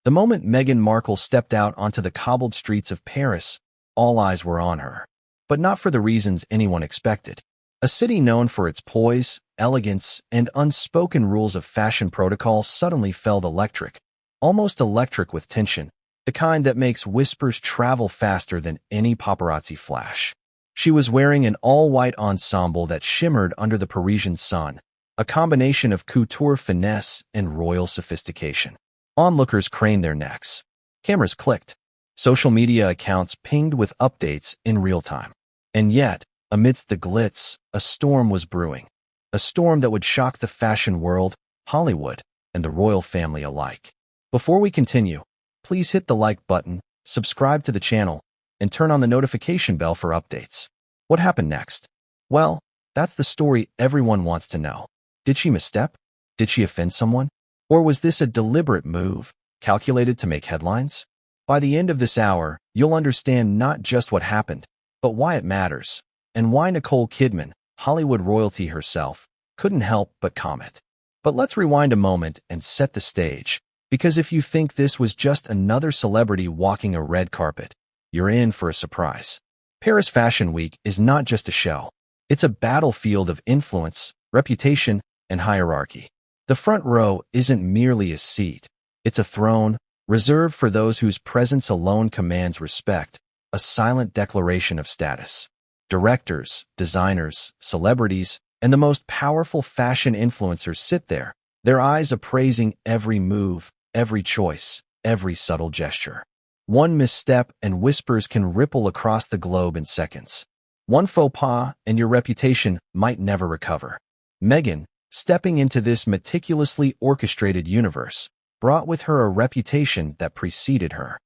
The moment Meghan Markle stepped out onto the cobbled streets of Paris, all eyes were on her. But not for the reasons anyone expected. A city known for its poise, elegance, and unspoken rules of fashion protocol suddenly felt electric. Almost electric with tension, the kind that makes whispers travel faster than any paparazzi flash. She was wearing an all-white ensemble that shimmered under the Parisian sun, a combination of couture finesse and royal sophistication. Onlookers craned their necks. Cameras clicked. Social media accounts pinged with updates in real time. And yet, amidst the glitz, a storm was brewing. A storm that would shock the fashion world, Hollywood, and the royal family alike. Before we continue, please hit the like button, subscribe to the channel, and turn on the notification bell for updates. What happened next? Well, that's the story everyone wants to know. Did she misstep? Did she offend someone? Or was this a deliberate move, calculated to make headlines? By the end of this hour, you'll understand not just what happened, but why it matters, and why Nicole Kidman, Hollywood royalty herself, couldn't help but comment. But let's rewind a moment and set the stage, because if you think this was just another celebrity walking a red carpet, you're in for a surprise. Paris Fashion Week is not just a show. It's a battlefield of influence, reputation, and hierarchy. The front row isn't merely a seat. It's a throne, reserved for those whose presence alone commands respect, a silent declaration of status. Directors, designers, celebrities, and the most powerful fashion influencers sit there, their eyes appraising every move, every choice, every subtle gesture. One misstep and whispers can ripple across the globe in seconds. One faux pas and your reputation might never recover. Meghan, stepping into this meticulously orchestrated universe, brought with her a reputation that preceded her.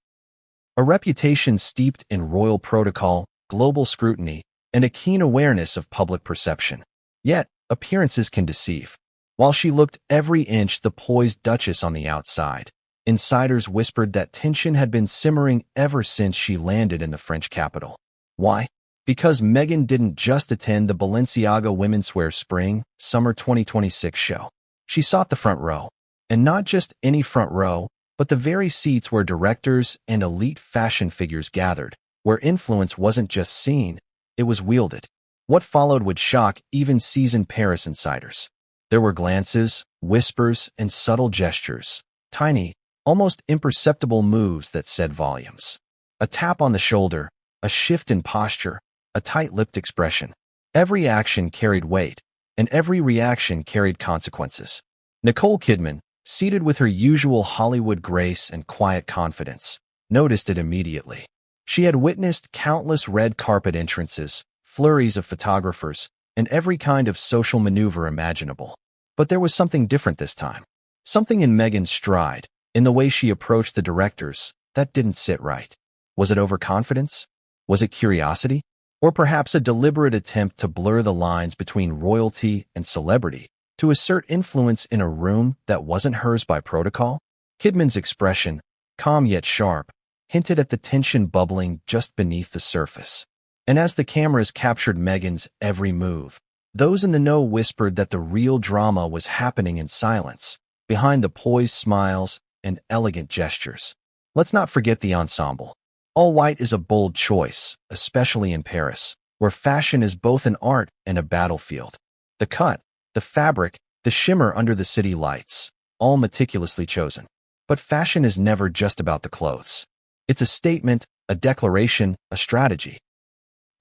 A reputation steeped in royal protocol, global scrutiny, and a keen awareness of public perception. Yet, appearances can deceive. While she looked every inch the poised duchess on the outside, insiders whispered that tension had been simmering ever since she landed in the French capital. Why? Because Meghan didn't just attend the Balenciaga Women's Wear Spring/Summer 2026 show. She sought the front row. And not just any front row, but the very seats where directors and elite fashion figures gathered, where influence wasn't just seen, it was wielded. What followed would shock even seasoned Paris insiders. There were glances, whispers, and subtle gestures, tiny, almost imperceptible moves that said volumes. A tap on the shoulder, a shift in posture, a tight-lipped expression. Every action carried weight, and every reaction carried consequences. Nicole Kidman, seated with her usual Hollywood grace and quiet confidence, noticed it immediately. She had witnessed countless red carpet entrances, flurries of photographers, and every kind of social maneuver imaginable. But there was something different this time. Something in Meghan's stride, in the way she approached the directors, that didn't sit right. Was it overconfidence? Was it curiosity? Or perhaps a deliberate attempt to blur the lines between royalty and celebrity, to assert influence in a room that wasn't hers by protocol? Kidman's expression, calm yet sharp, hinted at the tension bubbling just beneath the surface. And as the cameras captured Meghan's every move, those in the know whispered that the real drama was happening in silence, behind the poised smiles and elegant gestures. Let's not forget the ensemble. All white is a bold choice, especially in Paris, where fashion is both an art and a battlefield. The cut, the fabric, the shimmer under the city lights, all meticulously chosen. But fashion is never just about the clothes. It's a statement, a declaration, a strategy.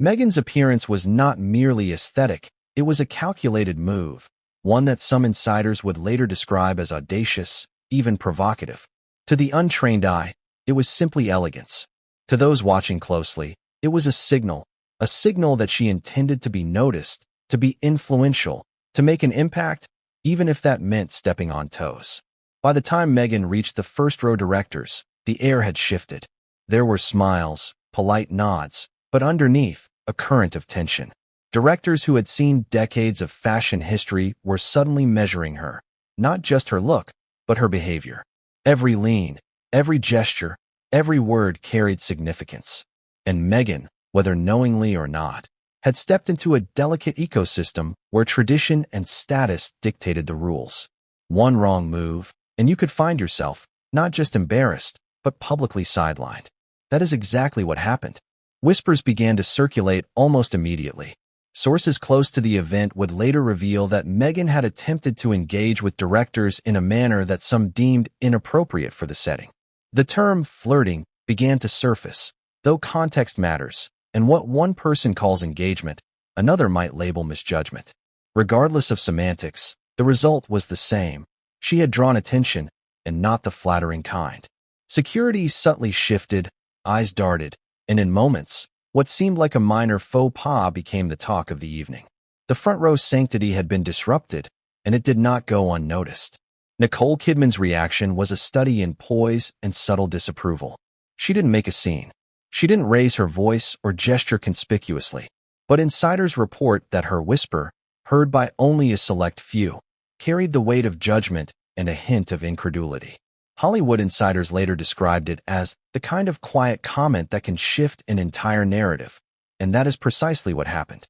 Meghan's appearance was not merely aesthetic, it was a calculated move, one that some insiders would later describe as audacious, even provocative. To the untrained eye, it was simply elegance. To those watching closely, it was a signal that she intended to be noticed, to be influential, to make an impact, even if that meant stepping on toes. By the time Meghan reached the first-row directors, the air had shifted. There were smiles, polite nods, but underneath, a current of tension. Directors who had seen decades of fashion history were suddenly measuring her, not just her look, but her behavior. Every lean, every gesture, every word carried significance. And Meghan, whether knowingly or not, had stepped into a delicate ecosystem where tradition and status dictated the rules. One wrong move, and you could find yourself not just embarrassed, but publicly sidelined. That is exactly what happened. Whispers began to circulate almost immediately. Sources close to the event would later reveal that Meghan had attempted to engage with directors in a manner that some deemed inappropriate for the setting. The term flirting began to surface, though context matters, and what one person calls engagement, another might label misjudgment. Regardless of semantics, the result was the same. She had drawn attention, and not the flattering kind. Security subtly shifted, eyes darted, and in moments, what seemed like a minor faux pas became the talk of the evening. The front row sanctity had been disrupted, and it did not go unnoticed. Nicole Kidman's reaction was a study in poise and subtle disapproval. She didn't make a scene. She didn't raise her voice or gesture conspicuously. But insiders report that her whisper, heard by only a select few, carried the weight of judgment and a hint of incredulity. Hollywood insiders later described it as the kind of quiet comment that can shift an entire narrative, and that is precisely what happened.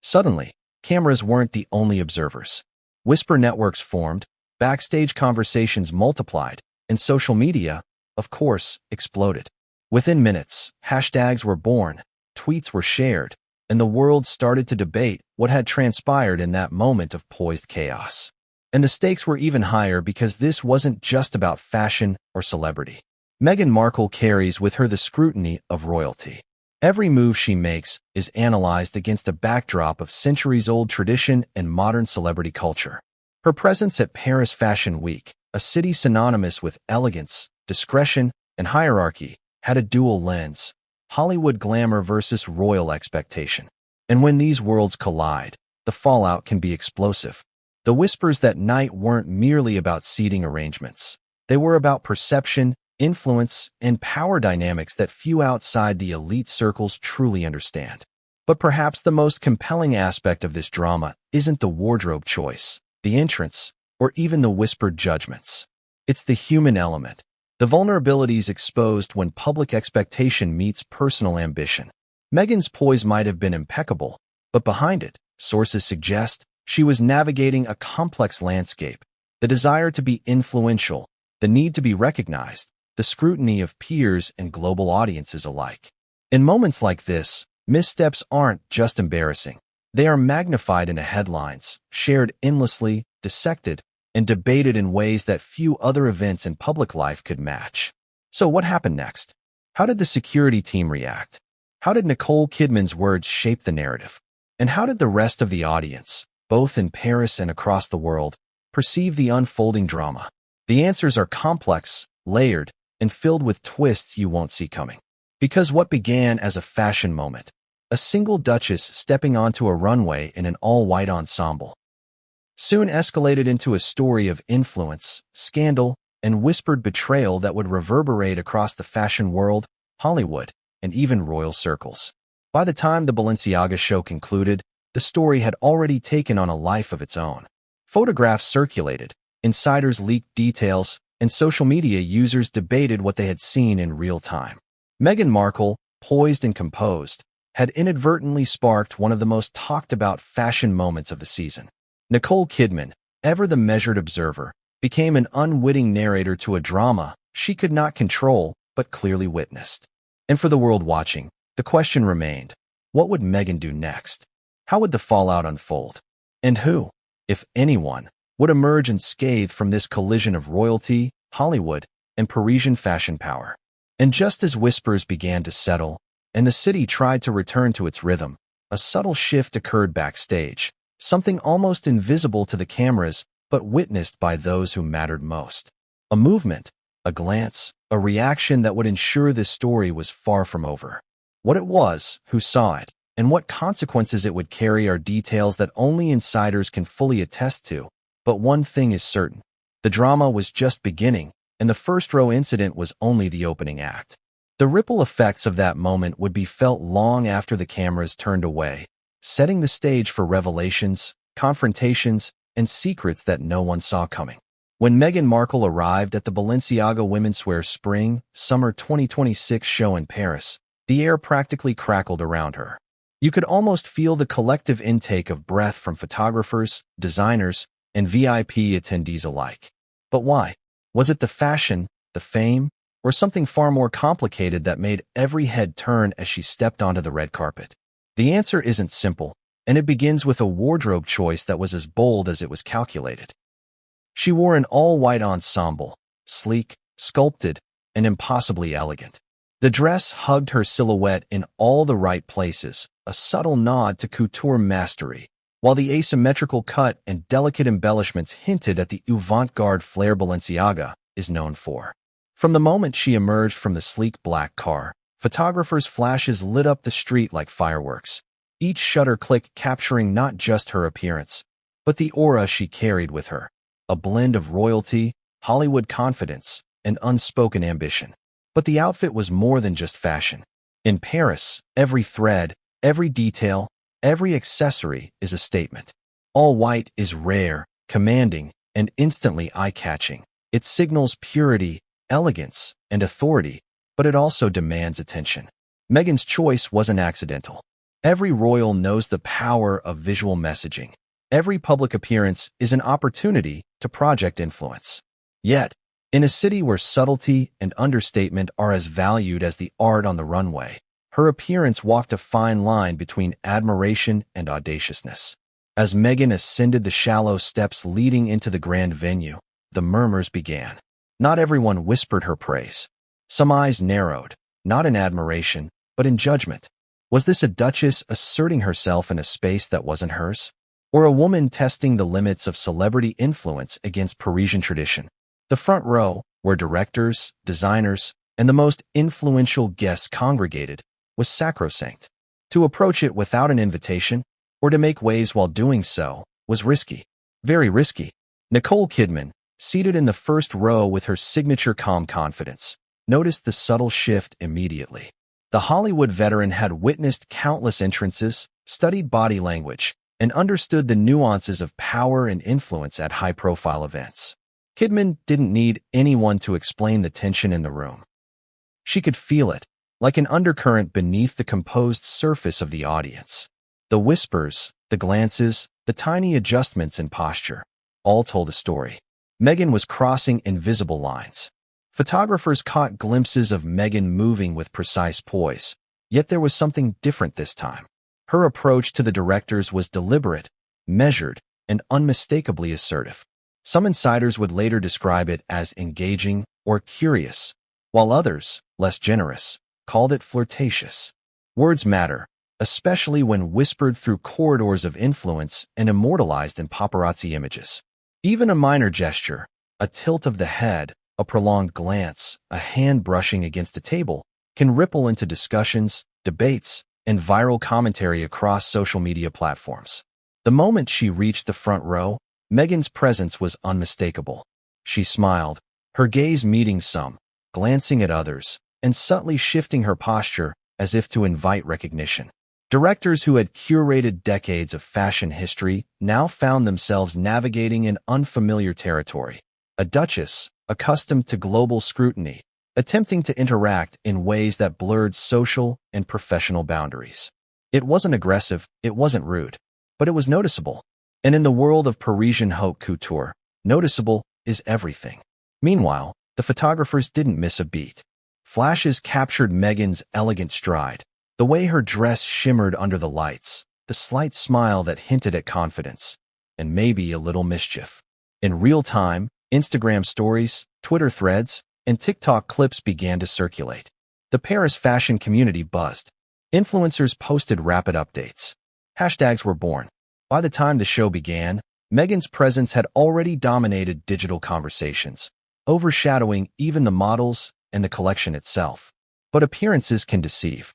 Suddenly, cameras weren't the only observers. Whisper networks formed, backstage conversations multiplied, and social media, of course, exploded. Within minutes, hashtags were born, tweets were shared, and the world started to debate what had transpired in that moment of poised chaos. And the stakes were even higher because this wasn't just about fashion or celebrity. Meghan Markle carries with her the scrutiny of royalty. Every move she makes is analyzed against a backdrop of centuries-old tradition and modern celebrity culture. Her presence at Paris Fashion Week, a city synonymous with elegance, discretion, and hierarchy, had a dual lens: Hollywood glamour versus royal expectation. And when these worlds collide, the fallout can be explosive. The whispers that night weren't merely about seating arrangements. They were about perception, influence, and power dynamics that few outside the elite circles truly understand. But perhaps the most compelling aspect of this drama isn't the wardrobe choice, the entrance, or even the whispered judgments. It's the human element, the vulnerabilities exposed when public expectation meets personal ambition. Meghan's poise might have been impeccable, but behind it, sources suggest, she was navigating a complex landscape: the desire to be influential, the need to be recognized, the scrutiny of peers and global audiences alike. In moments like this, missteps aren't just embarrassing. They are magnified into headlines, shared endlessly, dissected, and debated in ways that few other events in public life could match. So what happened next? How did the security team react? How did Nicole Kidman's words shape the narrative? And how did the rest of the audience, both in Paris and across the world, perceive the unfolding drama? The answers are complex, layered, and filled with twists you won't see coming. Because what began as a fashion moment, a single duchess stepping onto a runway in an all-white ensemble, soon escalated into a story of influence, scandal, and whispered betrayal that would reverberate across the fashion world, Hollywood, and even royal circles. By the time the Balenciaga show concluded, the story had already taken on a life of its own. Photographs circulated, insiders leaked details, and social media users debated what they had seen in real time. Meghan Markle, poised and composed, had inadvertently sparked one of the most talked-about fashion moments of the season. Nicole Kidman, ever the measured observer, became an unwitting narrator to a drama she could not control but clearly witnessed. And for the world watching, the question remained: what would Meghan do next? How would the fallout unfold? And who, if anyone, would emerge unscathed from this collision of royalty, Hollywood, and Parisian fashion power? And just as whispers began to settle, and the city tried to return to its rhythm, a subtle shift occurred backstage, something almost invisible to the cameras, but witnessed by those who mattered most. A movement, a glance, a reaction that would ensure this story was far from over. What it was, who saw it, and what consequences it would carry are details that only insiders can fully attest to. But one thing is certain: the drama was just beginning, and the first row incident was only the opening act. The ripple effects of that moment would be felt long after the cameras turned away, setting the stage for revelations, confrontations, and secrets that no one saw coming. When Meghan Markle arrived at the Balenciaga Womenswear Spring/Summer 2026 show in Paris, the air practically crackled around her. You could almost feel the collective intake of breath from photographers, designers, and VIP attendees alike. But why? Was it the fashion, the fame, or something far more complicated that made every head turn as she stepped onto the red carpet? The answer isn't simple, and it begins with a wardrobe choice that was as bold as it was calculated. She wore an all-white ensemble, sleek, sculpted, and impossibly elegant. The dress hugged her silhouette in all the right places, a subtle nod to couture mastery, while the asymmetrical cut and delicate embellishments hinted at the avant-garde flair Balenciaga is known for. From the moment she emerged from the sleek black car, photographers' flashes lit up the street like fireworks, each shutter click capturing not just her appearance, but the aura she carried with her, a blend of royalty, Hollywood confidence, and unspoken ambition. But the outfit was more than just fashion. In Paris, every thread, every detail, every accessory is a statement. All white is rare, commanding, and instantly eye-catching. It signals purity, elegance, and authority, but it also demands attention. Meghan's choice wasn't accidental. Every royal knows the power of visual messaging. Every public appearance is an opportunity to project influence. Yet, in a city where subtlety and understatement are as valued as the art on the runway, her appearance walked a fine line between admiration and audaciousness. As Meghan ascended the shallow steps leading into the grand venue, the murmurs began. Not everyone whispered her praise. Some eyes narrowed, not in admiration, but in judgment. Was this a duchess asserting herself in a space that wasn't hers? Or a woman testing the limits of celebrity influence against Parisian tradition? The front row, where directors, designers, and the most influential guests congregated, was sacrosanct. To approach it without an invitation, or to make waves while doing so, was risky. Very risky. Nicole Kidman, seated in the first row with her signature calm confidence, noticed the subtle shift immediately. The Hollywood veteran had witnessed countless entrances, studied body language, and understood the nuances of power and influence at high-profile events. Kidman didn't need anyone to explain the tension in the room. She could feel it, like an undercurrent beneath the composed surface of the audience. The whispers, the glances, the tiny adjustments in posture, all told a story. Meghan was crossing invisible lines. Photographers caught glimpses of Meghan moving with precise poise, yet there was something different this time. Her approach to the directors was deliberate, measured, and unmistakably assertive. Some insiders would later describe it as engaging or curious, while others, less generous, called it flirtatious. Words matter, especially when whispered through corridors of influence and immortalized in paparazzi images. Even a minor gesture, a tilt of the head, a prolonged glance, a hand brushing against a table, can ripple into discussions, debates, and viral commentary across social media platforms. The moment she reached the front row, Meghan's presence was unmistakable. She smiled, her gaze meeting some, glancing at others, and subtly shifting her posture as if to invite recognition. Directors who had curated decades of fashion history now found themselves navigating in unfamiliar territory. A duchess, accustomed to global scrutiny, attempting to interact in ways that blurred social and professional boundaries. It wasn't aggressive, it wasn't rude, but it was noticeable. And in the world of Parisian haute couture, noticeable is everything. Meanwhile, the photographers didn't miss a beat. Flashes captured Meghan's elegant stride, the way her dress shimmered under the lights, the slight smile that hinted at confidence, and maybe a little mischief. In real time, Instagram stories, Twitter threads, and TikTok clips began to circulate. The Paris fashion community buzzed. Influencers posted rapid updates. Hashtags were born. By the time the show began, Meghan's presence had already dominated digital conversations, overshadowing even the models and the collection itself. But appearances can deceive.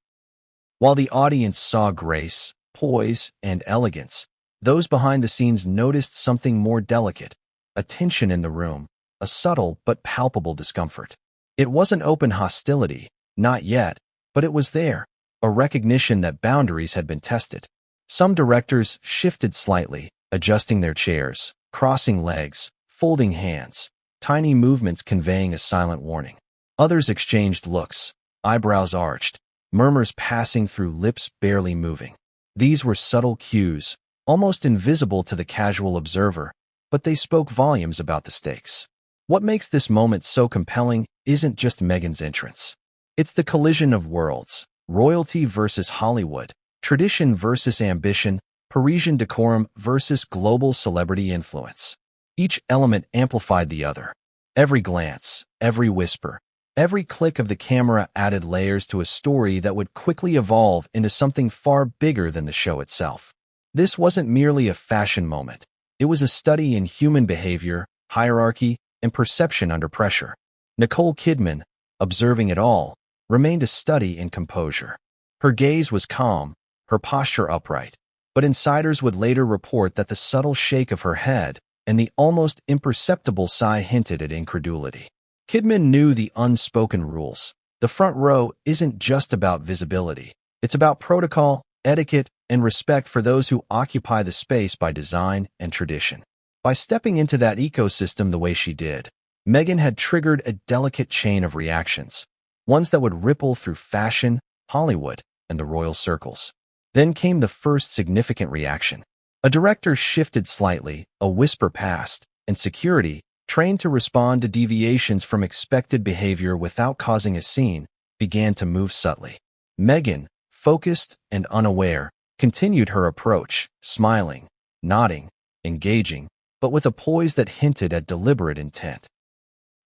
While the audience saw grace, poise, and elegance, those behind the scenes noticed something more delicate, a tension in the room, a subtle but palpable discomfort. It wasn't open hostility, not yet, but it was there, a recognition that boundaries had been tested. Some directors shifted slightly, adjusting their chairs, crossing legs, folding hands, tiny movements conveying a silent warning. Others exchanged looks, eyebrows arched, murmurs passing through lips barely moving. These were subtle cues, almost invisible to the casual observer, but they spoke volumes about the stakes. What makes this moment so compelling isn't just Meghan's entrance. It's the collision of worlds, royalty versus Hollywood, tradition versus ambition, Parisian decorum versus global celebrity influence. Each element amplified the other. Every glance, every whisper, every click of the camera added layers to a story that would quickly evolve into something far bigger than the show itself. This wasn't merely a fashion moment. It was a study in human behavior, hierarchy, and perception under pressure. Nicole Kidman, observing it all, remained a study in composure. Her gaze was calm, her posture upright, but insiders would later report that the subtle shake of her head and the almost imperceptible sigh hinted at incredulity. Kidman knew the unspoken rules. The front row isn't just about visibility. It's about protocol, etiquette, and respect for those who occupy the space by design and tradition. By stepping into that ecosystem the way she did, Meghan had triggered a delicate chain of reactions, ones that would ripple through fashion, Hollywood, and the royal circles. Then came the first significant reaction. A director shifted slightly, a whisper passed, and security, trained to respond to deviations from expected behavior without causing a scene, began to move subtly. Meghan, focused and unaware, continued her approach, smiling, nodding, engaging, but with a poise that hinted at deliberate intent.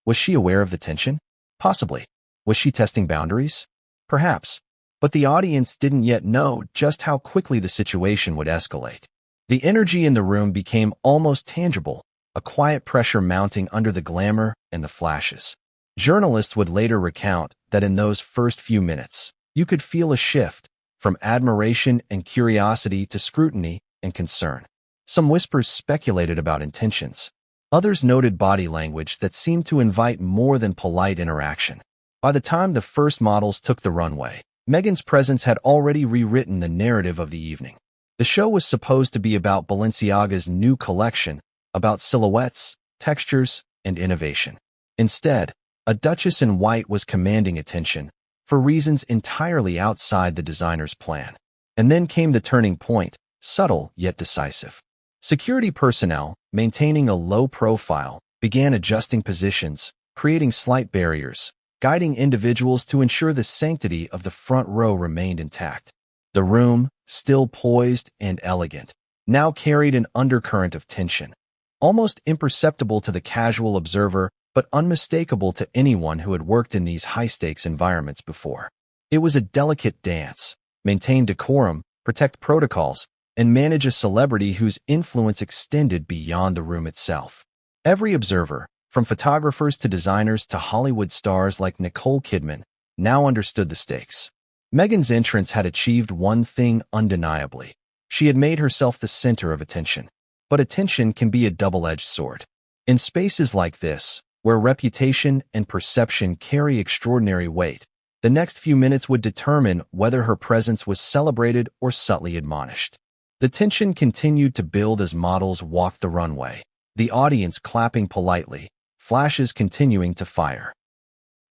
Was she aware of the tension? Possibly. Was she testing boundaries? Perhaps. But the audience didn't yet know just how quickly the situation would escalate. The energy in the room became almost tangible, a quiet pressure mounting under the glamour and the flashes. Journalists would later recount that in those first few minutes, you could feel a shift from admiration and curiosity to scrutiny and concern. Some whispers speculated about intentions. Others noted body language that seemed to invite more than polite interaction. By the time the first models took the runway, Meghan's presence had already rewritten the narrative of the evening. The show was supposed to be about Balenciaga's new collection, about silhouettes, textures, and innovation. Instead, a duchess in white was commanding attention, for reasons entirely outside the designer's plan. And then came the turning point, subtle yet decisive. Security personnel, maintaining a low profile, began adjusting positions, creating slight barriers, guiding individuals to ensure the sanctity of the front row remained intact. The room, still poised and elegant, now carried an undercurrent of tension, almost imperceptible to the casual observer but unmistakable to anyone who had worked in these high-stakes environments before. It was a delicate dance: maintain decorum, protect protocols, and manage a celebrity whose influence extended beyond the room itself. Every observer, from photographers to designers to Hollywood stars like Nicole Kidman, now understood the stakes. Meghan's entrance had achieved one thing undeniably. She had made herself the center of attention. But attention can be a double-edged sword. In spaces like this, where reputation and perception carry extraordinary weight, the next few minutes would determine whether her presence was celebrated or subtly admonished. The tension continued to build as models walked the runway, the audience clapping politely, flashes continuing to fire.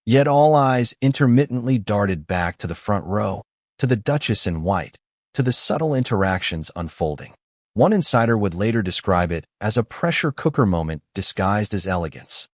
Yet all eyes intermittently darted back to the front row, to the Duchess in white, to the subtle interactions unfolding. One insider would later describe it as a pressure cooker moment disguised as elegance.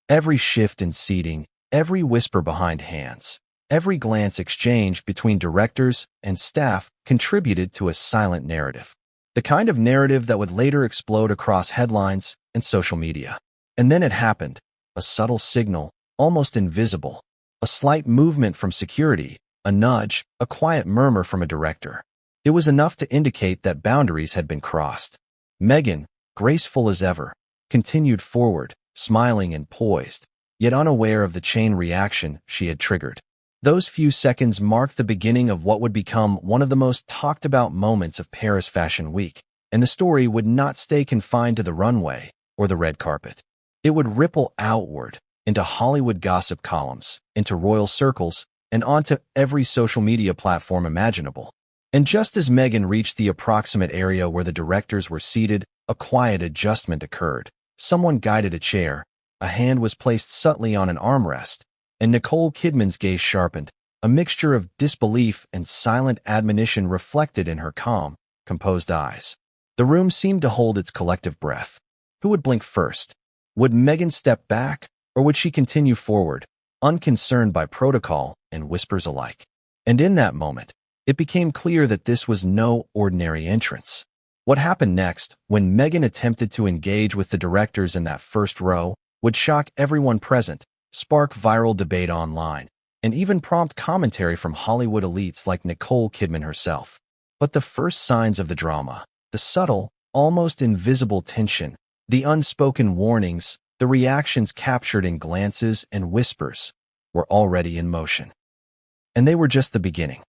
Every shift in seating, every whisper behind hands, every glance exchanged between directors and staff contributed to a silent narrative. The kind of narrative that would later explode across headlines and social media. And then it happened, a subtle signal, almost invisible, a slight movement from security, a nudge, a quiet murmur from a director. It was enough to indicate that boundaries had been crossed. Meghan, graceful as ever, continued forward, smiling and poised, yet unaware of the chain reaction she had triggered. Those few seconds marked the beginning of what would become one of the most talked-about moments of Paris Fashion Week, and the story would not stay confined to the runway or the red carpet. It would ripple outward, into Hollywood gossip columns, into royal circles, and onto every social media platform imaginable. And just as Meghan reached the approximate area where the directors were seated, a quiet adjustment occurred. Someone guided a chair, a hand was placed subtly on an armrest, and Nicole Kidman's gaze sharpened, a mixture of disbelief and silent admonition reflected in her calm, composed eyes. The room seemed to hold its collective breath. Who would blink first? Would Meghan step back, Or would she continue forward, unconcerned by protocol and whispers alike? And in that moment, it became clear that this was no ordinary entrance. What happened next, when Meghan attempted to engage with the directors in that first row, would shock everyone present, spark viral debate online, and even prompt commentary from Hollywood elites like Nicole Kidman herself. But the first signs of the drama, the subtle, almost invisible tension, the unspoken warnings, the reactions captured in glances and whispers, were already in motion. And they were just the beginning.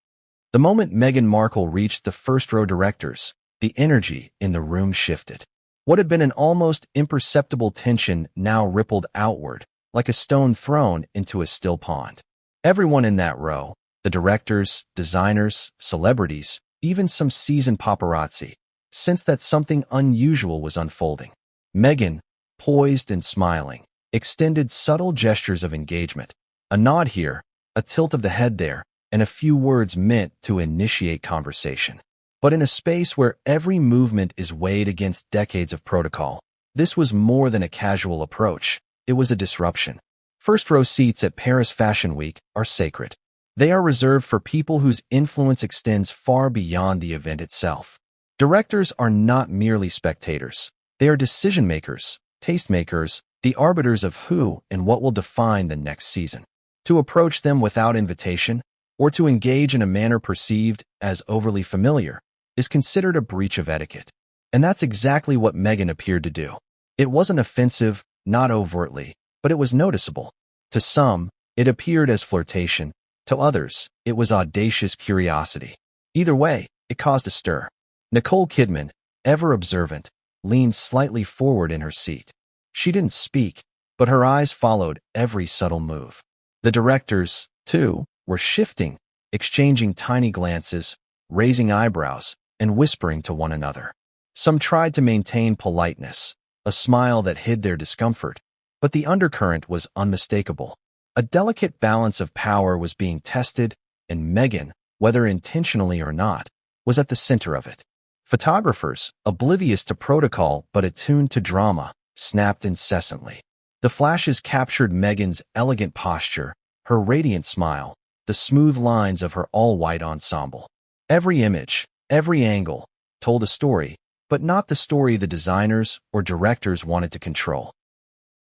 The moment Meghan Markle reached the first-row directors, the energy in the room shifted. What had been an almost imperceptible tension now rippled outward, like a stone thrown into a still pond. Everyone in that row, the directors, designers, celebrities, even some seasoned paparazzi, sensed that something unusual was unfolding. Meghan, poised and smiling, extended subtle gestures of engagement. A nod here, a tilt of the head there, and a few words meant to initiate conversation. But in a space where every movement is weighed against decades of protocol, this was more than a casual approach. It was a disruption. First-row seats at Paris Fashion Week are sacred. They are reserved for people whose influence extends far beyond the event itself. Directors are not merely spectators. They are decision-makers, tastemakers, the arbiters of who and what will define the next season. To approach them without invitation, or to engage in a manner perceived as overly familiar, is considered a breach of etiquette. And that's exactly what Meghan appeared to do. It wasn't offensive, not overtly, but it was noticeable. To some, it appeared as flirtation. To others, it was audacious curiosity. Either way, it caused a stir. Nicole Kidman, ever observant, leaned slightly forward in her seat. She didn't speak, but her eyes followed every subtle move. The directors, too, were shifting, exchanging tiny glances, raising eyebrows, and whispering to one another. Some tried to maintain politeness, a smile that hid their discomfort, but the undercurrent was unmistakable. A delicate balance of power was being tested, and Meghan, whether intentionally or not, was at the center of it. Photographers, oblivious to protocol but attuned to drama, snapped incessantly. The flashes captured Meghan's elegant posture, her radiant smile, the smooth lines of her all-white ensemble. Every image, every angle, told a story, but not the story the designers or directors wanted to control.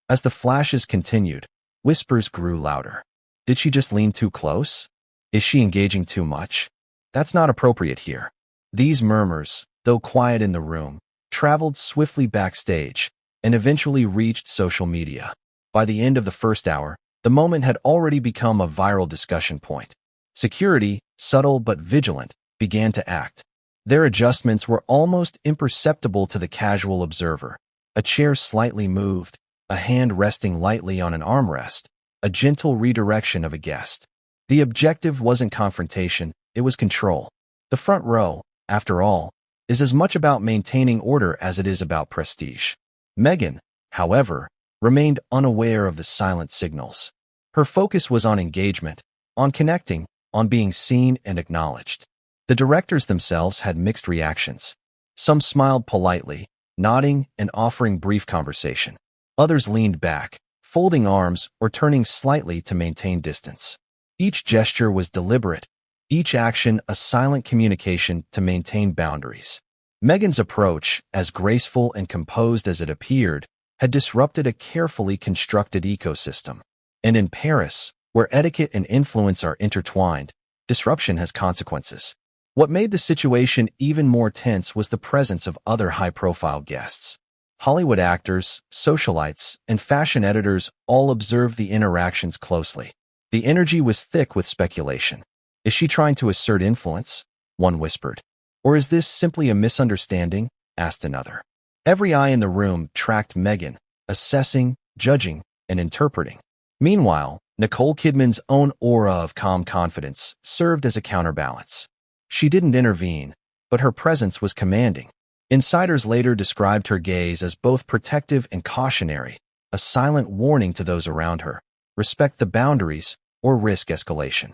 As the flashes continued, whispers grew louder. Did she just lean too close? Is she engaging too much? That's not appropriate here. These murmurs, though quiet in the room, traveled swiftly backstage and eventually reached social media. By the end of the first hour, the moment had already become a viral discussion point. Security, subtle but vigilant, began to act. Their adjustments were almost imperceptible to the casual observer. A chair slightly moved, a hand resting lightly on an armrest, a gentle redirection of a guest. The objective wasn't confrontation, it was control. The front row, after all, is as much about maintaining order as it is about prestige. Meghan, however, remained unaware of the silent signals. Her focus was on engagement, on connecting, on being seen and acknowledged. The directors themselves had mixed reactions. Some smiled politely, nodding and offering brief conversation. Others leaned back, folding arms or turning slightly to maintain distance. Each gesture was deliberate, each action a silent communication to maintain boundaries. Meghan's approach, as graceful and composed as it appeared, had disrupted a carefully constructed ecosystem. And in Paris, where etiquette and influence are intertwined, disruption has consequences. What made the situation even more tense was the presence of other high-profile guests. Hollywood actors, socialites, and fashion editors all observed the interactions closely. The energy was thick with speculation. Is she trying to assert influence? One whispered. Or is this simply a misunderstanding? Asked another. Every eye in the room tracked Meghan, assessing, judging, and interpreting. Meanwhile, Nicole Kidman's own aura of calm confidence served as a counterbalance. She didn't intervene, but her presence was commanding. Insiders later described her gaze as both protective and cautionary, a silent warning to those around her. Respect the boundaries or risk escalation.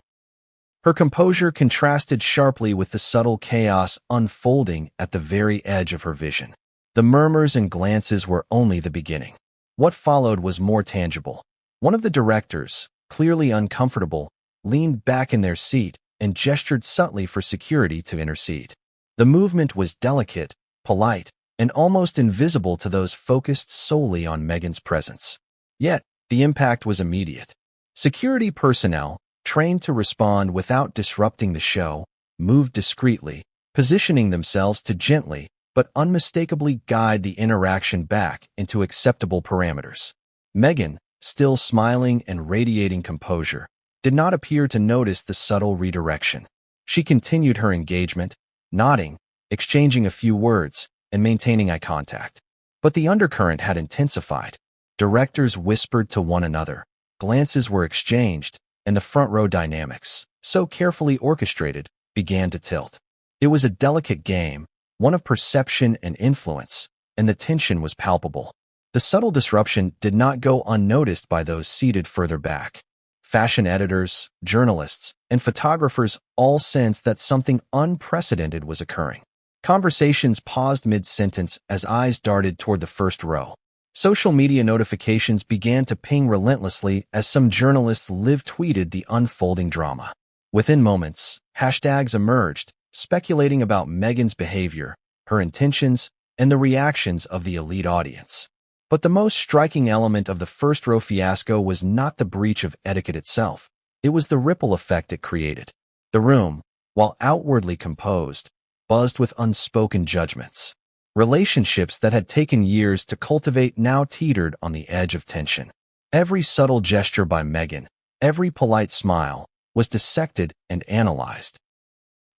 Her composure contrasted sharply with the subtle chaos unfolding at the very edge of her vision. The murmurs and glances were only the beginning. What followed was more tangible. One of the directors, clearly uncomfortable, leaned back in their seat and gestured subtly for security to intercede. The movement was delicate, polite, and almost invisible to those focused solely on Meghan's presence. Yet, the impact was immediate. Security personnel, trained to respond without disrupting the show, moved discreetly, positioning themselves to gently but unmistakably guide the interaction back into acceptable parameters. Meghan, still smiling and radiating composure, did not appear to notice the subtle redirection. She continued her engagement, nodding, exchanging a few words, and maintaining eye contact. But the undercurrent had intensified. Directors whispered to one another, glances were exchanged, and the front row dynamics, so carefully orchestrated, began to tilt. It was a delicate game, one of perception and influence, and the tension was palpable. The subtle disruption did not go unnoticed by those seated further back. Fashion editors, journalists, and photographers all sensed that something unprecedented was occurring. Conversations paused mid-sentence as eyes darted toward the first row. Social media notifications began to ping relentlessly as some journalists live-tweeted the unfolding drama. Within moments, hashtags emerged, speculating about Meghan's behavior, her intentions, and the reactions of the elite audience. But the most striking element of the first-row fiasco was not the breach of etiquette itself. It was the ripple effect it created. The room, while outwardly composed, buzzed with unspoken judgments. Relationships that had taken years to cultivate now teetered on the edge of tension. Every subtle gesture by Meghan, every polite smile, was dissected and analyzed.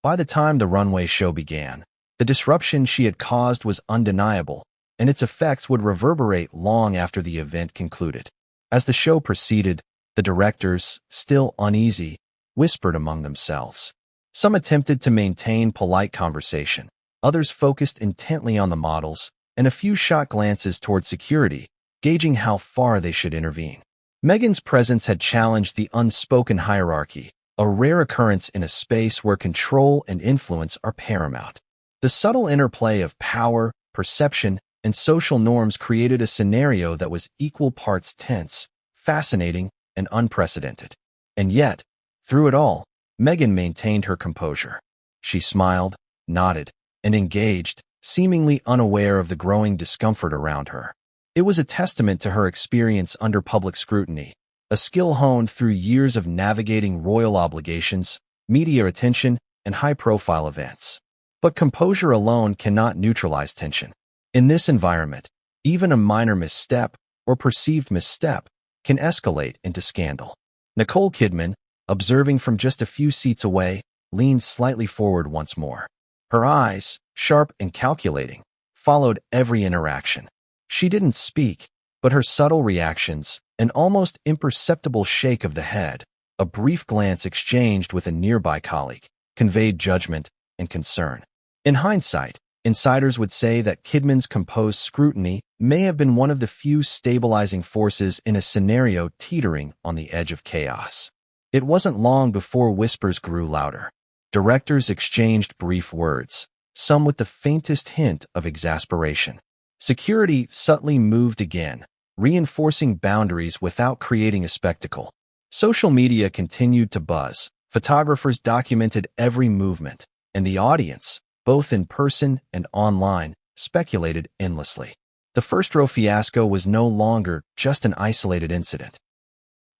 By the time the runway show began, the disruption she had caused was undeniable, and its effects would reverberate long after the event concluded. As the show proceeded, the directors, still uneasy, whispered among themselves. Some attempted to maintain polite conversation, others focused intently on the models, and a few shot glances toward security, gauging how far they should intervene. Meghan's presence had challenged the unspoken hierarchy, a rare occurrence in a space where control and influence are paramount. The subtle interplay of power, perception, and social norms created a scenario that was equal parts tense, fascinating, and unprecedented. And yet, through it all, Meghan maintained her composure. She smiled, nodded, and engaged, seemingly unaware of the growing discomfort around her. It was a testament to her experience under public scrutiny, a skill honed through years of navigating royal obligations, media attention, and high-profile events. But composure alone cannot neutralize tension. In this environment, even a minor misstep, or perceived misstep, can escalate into scandal. Nicole Kidman, observing from just a few seats away, leaned slightly forward once more. Her eyes, sharp and calculating, followed every interaction. She didn't speak, but her subtle reactions, an almost imperceptible shake of the head, a brief glance exchanged with a nearby colleague, conveyed judgment and concern. In hindsight, insiders would say that Kidman's composed scrutiny may have been one of the few stabilizing forces in a scenario teetering on the edge of chaos. It wasn't long before whispers grew louder. Directors exchanged brief words, some with the faintest hint of exasperation. Security subtly moved again, reinforcing boundaries without creating a spectacle. Social media continued to buzz. Photographers documented every movement, and the audience, both in person and online, speculated endlessly. The first-row fiasco was no longer just an isolated incident.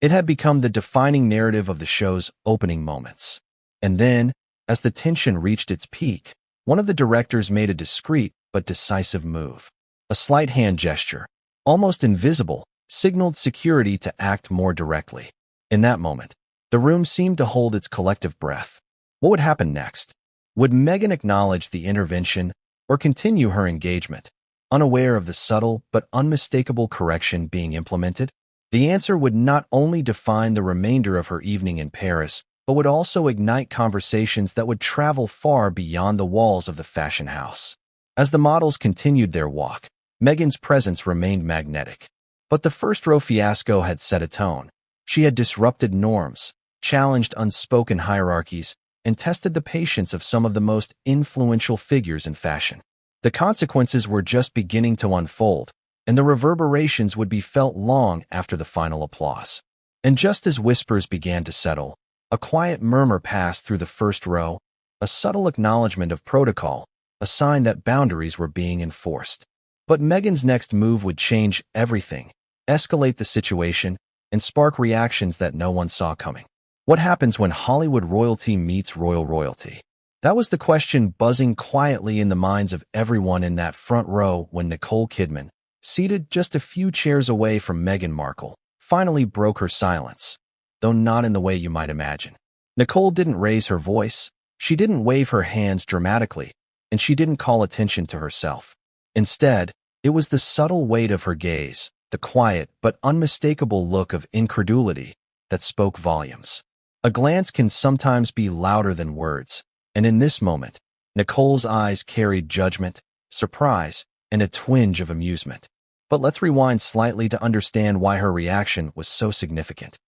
It had become the defining narrative of the show's opening moments. And then, as the tension reached its peak, one of the directors made a discreet but decisive move. A slight hand gesture, almost invisible, signaled security to act more directly. In that moment, the room seemed to hold its collective breath. What would happen next? Would Meghan acknowledge the intervention or continue her engagement, unaware of the subtle but unmistakable correction being implemented? The answer would not only define the remainder of her evening in Paris, but would also ignite conversations that would travel far beyond the walls of the fashion house. As the models continued their walk, Meghan's presence remained magnetic. But the first-row fiasco had set a tone. She had disrupted norms, challenged unspoken hierarchies, and tested the patience of some of the most influential figures in fashion. The consequences were just beginning to unfold, and the reverberations would be felt long after the final applause. And just as whispers began to settle, a quiet murmur passed through the first row, a subtle acknowledgement of protocol, a sign that boundaries were being enforced. But Meghan's next move would change everything, escalate the situation, and spark reactions that no one saw coming. What happens when Hollywood royalty meets royal royalty? That was the question buzzing quietly in the minds of everyone in that front row when Nicole Kidman, seated just a few chairs away from Meghan Markle, finally broke her silence, though not in the way you might imagine. Nicole didn't raise her voice, she didn't wave her hands dramatically, and she didn't call attention to herself. Instead, it was the subtle weight of her gaze, the quiet but unmistakable look of incredulity, that spoke volumes. A glance can sometimes be louder than words, and in this moment, Nicole's eyes carried judgment, surprise, and a twinge of amusement. But let's rewind slightly to understand why her reaction was so significant.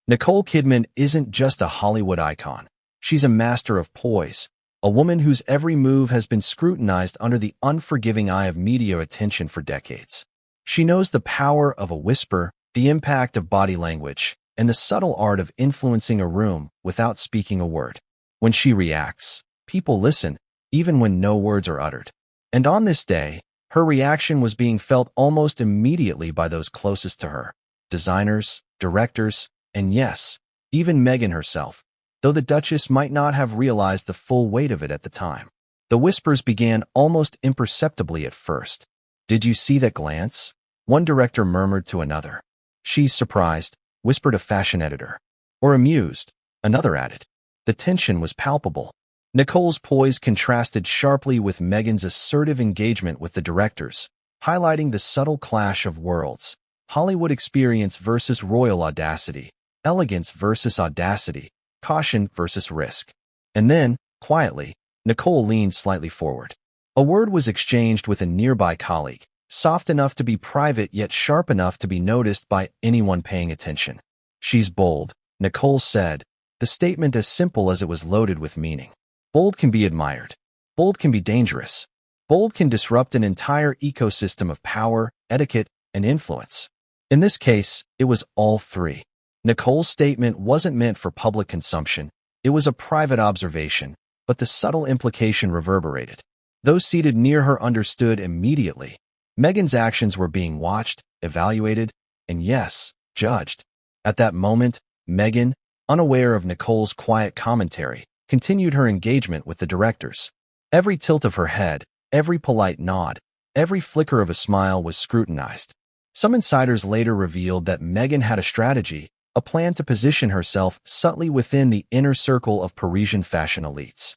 Nicole Kidman isn't just a Hollywood icon. She's a master of poise, a woman whose every move has been scrutinized under the unforgiving eye of media attention for decades. She knows the power of a whisper, the impact of body language, and the subtle art of influencing a room without speaking a word. When she reacts, people listen, even when no words are uttered. And on this day, her reaction was being felt almost immediately by those closest to her: designers, directors, and yes, even Meghan herself, though the Duchess might not have realized the full weight of it at the time. The whispers began almost imperceptibly at first. "Did you see that glance?" one director murmured to another. "She's surprised," whispered a fashion editor. "Or amused," another added. The tension was palpable. Nicole's poise contrasted sharply with Meghan's assertive engagement with the directors, highlighting the subtle clash of worlds: Hollywood experience versus royal audacity, elegance versus audacity, caution versus risk. And then, quietly, Nicole leaned slightly forward. A word was exchanged with a nearby colleague, soft enough to be private yet sharp enough to be noticed by anyone paying attention. "She's bold," Nicole said, the statement as simple as it was loaded with meaning. Bold can be admired. Bold can be dangerous. Bold can disrupt an entire ecosystem of power, etiquette, and influence. In this case, it was all three. Nicole's statement wasn't meant for public consumption. It was a private observation, but the subtle implication reverberated. Those seated near her understood immediately. Meghan's actions were being watched, evaluated, and yes, judged. At that moment, Meghan, unaware of Nicole's quiet commentary, continued her engagement with the directors. Every tilt of her head, every polite nod, every flicker of a smile was scrutinized. Some insiders later revealed that Meghan had a strategy, a plan to position herself subtly within the inner circle of Parisian fashion elites.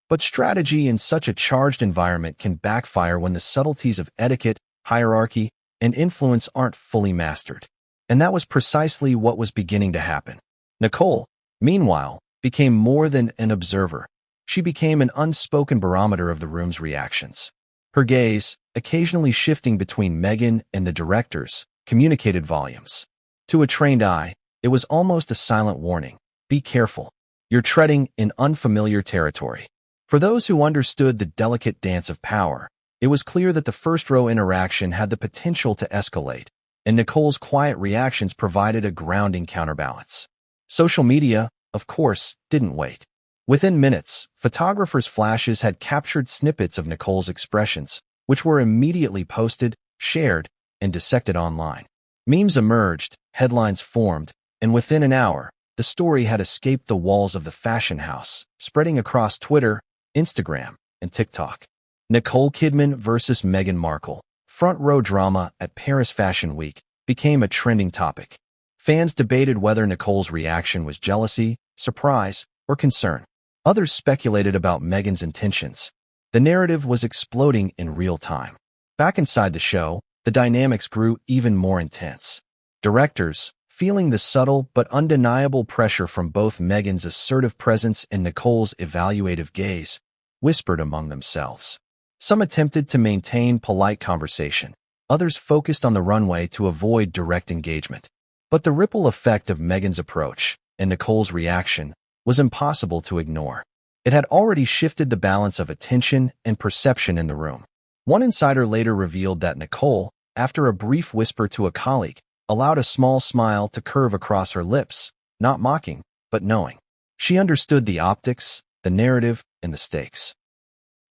But strategy in such a charged environment can backfire when the subtleties of etiquette, hierarchy, and influence aren't fully mastered. And that was precisely what was beginning to happen. Nicole, meanwhile, became more than an observer. She became an unspoken barometer of the room's reactions. Her gaze, occasionally shifting between Meghan and the directors, communicated volumes. To a trained eye, it was almost a silent warning: be careful. You're treading in unfamiliar territory. For those who understood the delicate dance of power, it was clear that the first-row interaction had the potential to escalate, and Nicole's quiet reactions provided a grounding counterbalance. Social media, of course, didn't wait. Within minutes, photographers' flashes had captured snippets of Nicole's expressions, which were immediately posted, shared, and dissected online. Memes emerged, headlines formed, and within an hour, the story had escaped the walls of the fashion house, spreading across Twitter, Instagram, and TikTok. Nicole Kidman versus Meghan Markle, front-row drama at Paris Fashion Week, became a trending topic. Fans debated whether Nicole's reaction was jealousy, surprise, or concern. Others speculated about Meghan's intentions. The narrative was exploding in real time. Back inside the show, the dynamics grew even more intense. Directors, feeling the subtle but undeniable pressure from both Meghan's assertive presence and Nicole's evaluative gaze, whispered among themselves. Some attempted to maintain polite conversation. Others focused on the runway to avoid direct engagement. But the ripple effect of Meghan's approach and Nicole's reaction was impossible to ignore. It had already shifted the balance of attention and perception in the room. One insider later revealed that Nicole, after a brief whisper to a colleague, allowed a small smile to curve across her lips, not mocking, but knowing. She understood the optics, the narrative, and the stakes.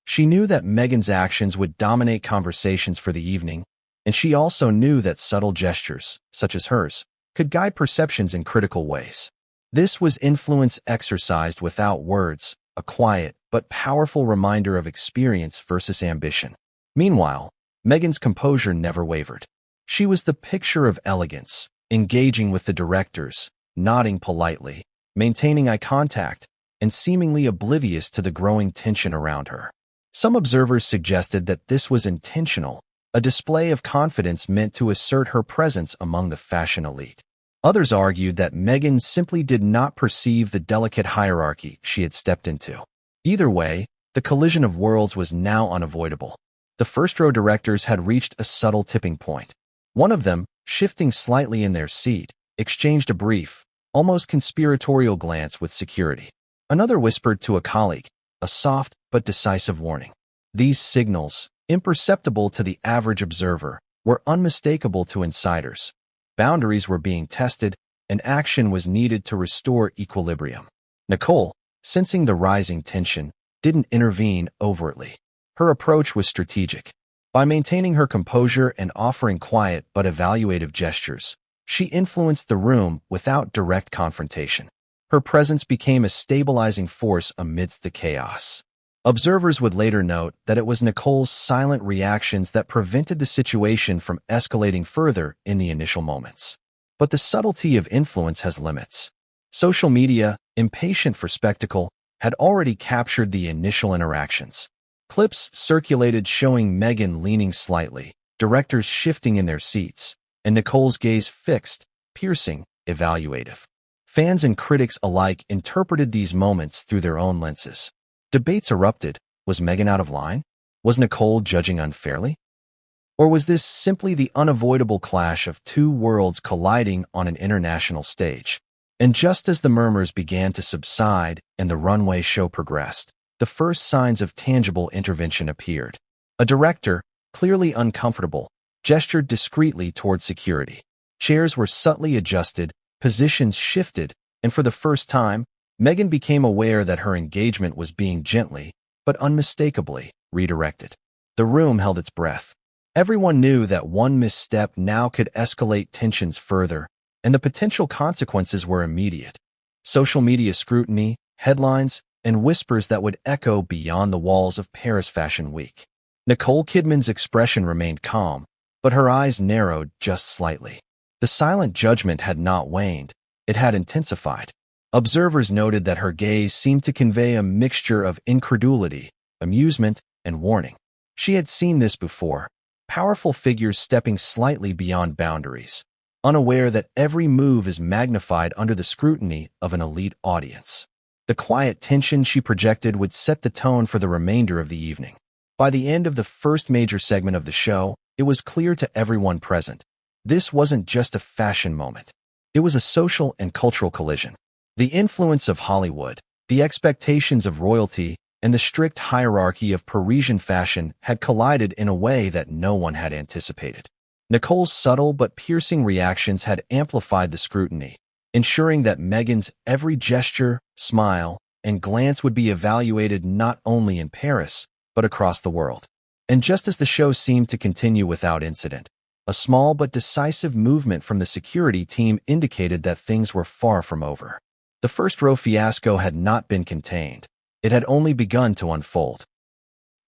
She knew that Meghan's actions would dominate conversations for the evening, and she also knew that subtle gestures, such as hers, could guide perceptions in critical ways. This was influence exercised without words, a quiet but powerful reminder of experience versus ambition. Meanwhile, Meghan's composure never wavered. She was the picture of elegance, engaging with the directors, nodding politely, maintaining eye contact, and seemingly oblivious to the growing tension around her. Some observers suggested that this was intentional, a display of confidence meant to assert her presence among the fashion elite. Others argued that Meghan simply did not perceive the delicate hierarchy she had stepped into. Either way, the collision of worlds was now unavoidable. The first-row directors had reached a subtle tipping point. One of them, shifting slightly in their seat, exchanged a brief, almost conspiratorial glance with security. Another whispered to a colleague, a soft but decisive warning. These signals, imperceptible to the average observer, were unmistakable to insiders. Boundaries were being tested, and action was needed to restore equilibrium. Nicole, sensing the rising tension, didn't intervene overtly. Her approach was strategic. By maintaining her composure and offering quiet but evaluative gestures, she influenced the room without direct confrontation. Her presence became a stabilizing force amidst the chaos. Observers would later note that it was Nicole's silent reactions that prevented the situation from escalating further in the initial moments. But the subtlety of influence has limits. Social media, impatient for spectacle, had already captured the initial interactions. Clips circulated showing Meghan leaning slightly, directors shifting in their seats, and Nicole's gaze fixed, piercing, evaluative. Fans and critics alike interpreted these moments through their own lenses. Debates erupted. Was Meghan out of line? Was Nicole judging unfairly? Or was this simply the unavoidable clash of two worlds colliding on an international stage? And just as the murmurs began to subside and the runway show progressed, the first signs of tangible intervention appeared. A director, clearly uncomfortable, gestured discreetly toward security. Chairs were subtly adjusted, positions shifted, and for the first time, Meghan became aware that her engagement was being gently, but unmistakably, redirected. The room held its breath. Everyone knew that one misstep now could escalate tensions further, and the potential consequences were immediate. Social media scrutiny, headlines, and whispers that would echo beyond the walls of Paris Fashion Week. Nicole Kidman's expression remained calm, but her eyes narrowed just slightly. The silent judgment had not waned, it had intensified. Observers noted that her gaze seemed to convey a mixture of incredulity, amusement, and warning. She had seen this before, powerful figures stepping slightly beyond boundaries, unaware that every move is magnified under the scrutiny of an elite audience. The quiet tension she projected would set the tone for the remainder of the evening. By the end of the first major segment of the show, it was clear to everyone present. This wasn't just a fashion moment. It was a social and cultural collision. The influence of Hollywood, the expectations of royalty, and the strict hierarchy of Parisian fashion had collided in a way that no one had anticipated. Nicole's subtle but piercing reactions had amplified the scrutiny, ensuring that Meghan's every gesture, smile, and glance would be evaluated not only in Paris, but across the world. And just as the show seemed to continue without incident, a small but decisive movement from the security team indicated that things were far from over. The first-row fiasco had not been contained. It had only begun to unfold.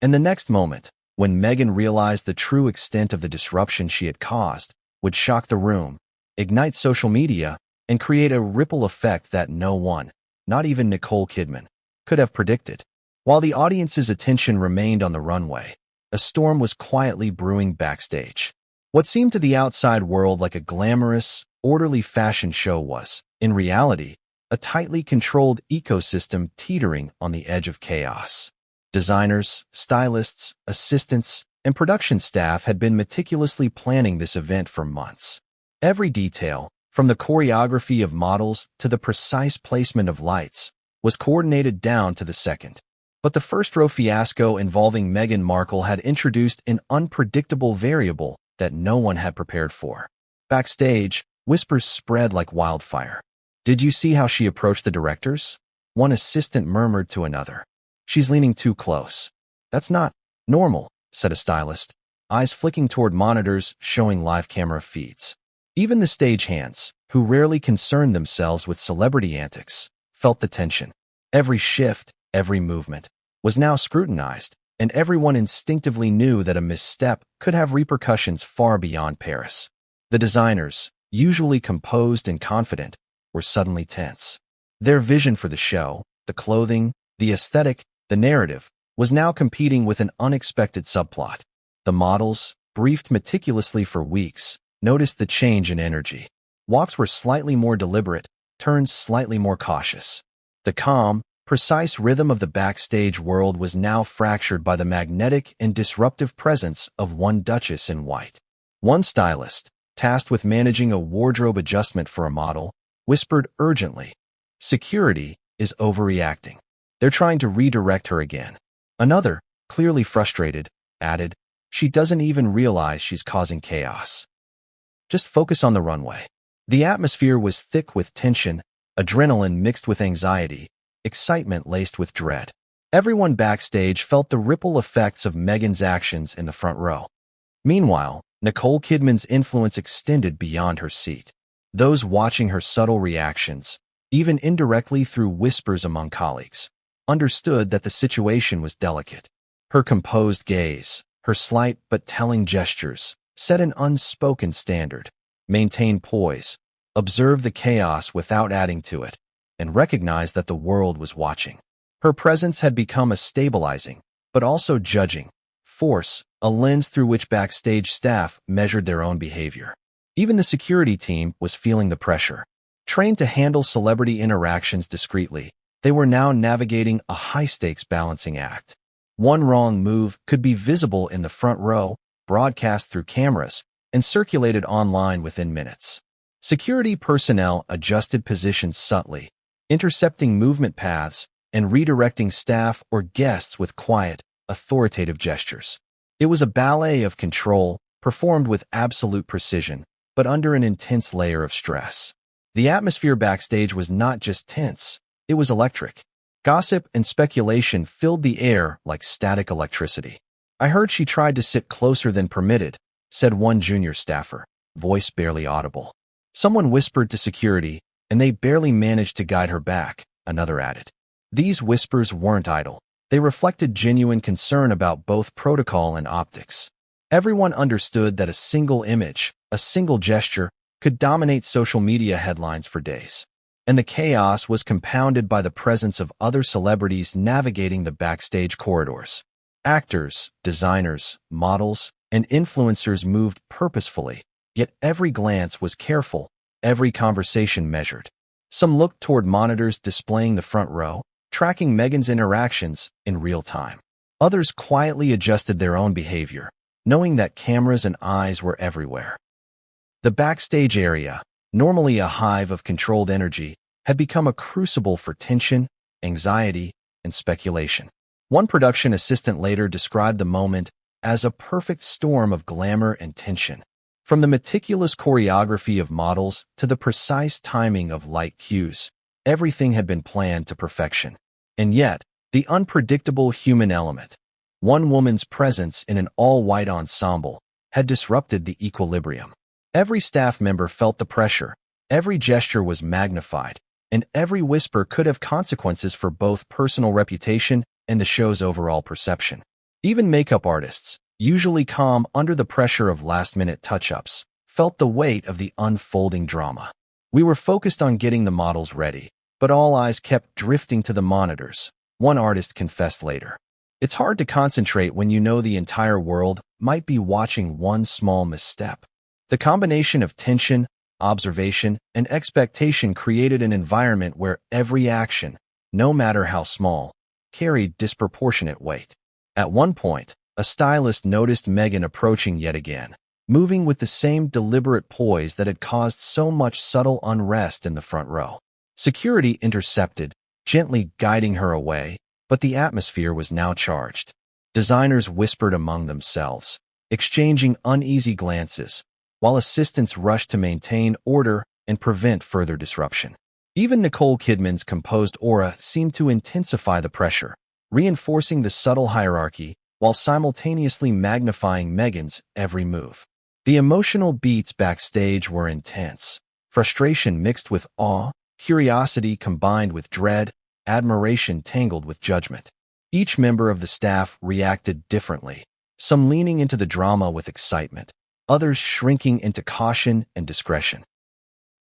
And the next moment, when Meghan realized the true extent of the disruption she had caused, would shock the room, ignite social media, and create a ripple effect that no one, not even Nicole Kidman, could have predicted. While the audience's attention remained on the runway, a storm was quietly brewing backstage. What seemed to the outside world like a glamorous, orderly fashion show was, in reality, a tightly controlled ecosystem teetering on the edge of chaos. Designers, stylists, assistants, and production staff had been meticulously planning this event for months. Every detail, from the choreography of models to the precise placement of lights, was coordinated down to the second. But the first-row fiasco involving Meghan Markle had introduced an unpredictable variable that no one had prepared for. Backstage, whispers spread like wildfire. "Did you see how she approached the directors?" One assistant murmured to another. "She's leaning too close." "That's not normal," said a stylist, eyes flicking toward monitors showing live camera feeds. Even the stagehands, who rarely concerned themselves with celebrity antics, felt the tension. Every shift, every movement, was now scrutinized, and everyone instinctively knew that a misstep could have repercussions far beyond Paris. The designers, usually composed and confident, were suddenly tense. Their vision for the show, the clothing, the aesthetic, the narrative, was now competing with an unexpected subplot. The models, briefed meticulously for weeks, noticed the change in energy. Walks were slightly more deliberate, turns slightly more cautious. The calm, precise rhythm of the backstage world was now fractured by the magnetic and disruptive presence of one duchess in white. One stylist, tasked with managing a wardrobe adjustment for a model, whispered urgently, "Security is overreacting. They're trying to redirect her again." Another, clearly frustrated, added, "She doesn't even realize she's causing chaos. Just focus on the runway." The atmosphere was thick with tension, adrenaline mixed with anxiety, excitement laced with dread. Everyone backstage felt the ripple effects of Meghan's actions in the front row. Meanwhile, Nicole Kidman's influence extended beyond her seat. Those watching her subtle reactions, even indirectly through whispers among colleagues, understood that the situation was delicate. Her composed gaze, her slight but telling gestures, set an unspoken standard. Maintain poise, observe the chaos without adding to it, and recognize that the world was watching. Her presence had become a stabilizing, but also judging, force, a lens through which backstage staff measured their own behavior. Even the security team was feeling the pressure. Trained to handle celebrity interactions discreetly, they were now navigating a high-stakes balancing act. One wrong move could be visible in the front row, broadcast through cameras, and circulated online within minutes. Security personnel adjusted positions subtly, intercepting movement paths and redirecting staff or guests with quiet, authoritative gestures. It was a ballet of control, performed with absolute precision, but under an intense layer of stress. The atmosphere backstage was not just tense, it was electric. Gossip and speculation filled the air like static electricity. "I heard she tried to sit closer than permitted," said one junior staffer, voice barely audible. "Someone whispered to security, and they barely managed to guide her back," another added. These whispers weren't idle. They reflected genuine concern about both protocol and optics. Everyone understood that a single image, a single gesture, could dominate social media headlines for days. And the chaos was compounded by the presence of other celebrities navigating the backstage corridors. Actors, designers, models, and influencers moved purposefully, yet every glance was careful, every conversation measured. Some looked toward monitors displaying the front row, tracking Meghan's interactions in real time. Others quietly adjusted their own behavior, knowing that cameras and eyes were everywhere. The backstage area, normally a hive of controlled energy, had become a crucible for tension, anxiety, and speculation. One production assistant later described the moment as a perfect storm of glamour and tension. From the meticulous choreography of models to the precise timing of light cues, everything had been planned to perfection. And yet, the unpredictable human element, one woman's presence in an all-white ensemble, had disrupted the equilibrium. Every staff member felt the pressure, every gesture was magnified, and every whisper could have consequences for both personal reputation and the show's overall perception. Even makeup artists, usually calm under the pressure of last-minute touch-ups, felt the weight of the unfolding drama. "We were focused on getting the models ready, but all eyes kept drifting to the monitors," one artist confessed later. "It's hard to concentrate when you know the entire world might be watching one small misstep." The combination of tension, observation, and expectation created an environment where every action, no matter how small, carried disproportionate weight. At one point, a stylist noticed Meghan approaching yet again, moving with the same deliberate poise that had caused so much subtle unrest in the front row. Security intercepted, gently guiding her away, but the atmosphere was now charged. Designers whispered among themselves, exchanging uneasy glances, while assistants rushed to maintain order and prevent further disruption. Even Nicole Kidman's composed aura seemed to intensify the pressure, reinforcing the subtle hierarchy while simultaneously magnifying Meghan's every move. The emotional beats backstage were intense, frustration mixed with awe, curiosity combined with dread, admiration tangled with judgment. Each member of the staff reacted differently, some leaning into the drama with excitement, others shrinking into caution and discretion.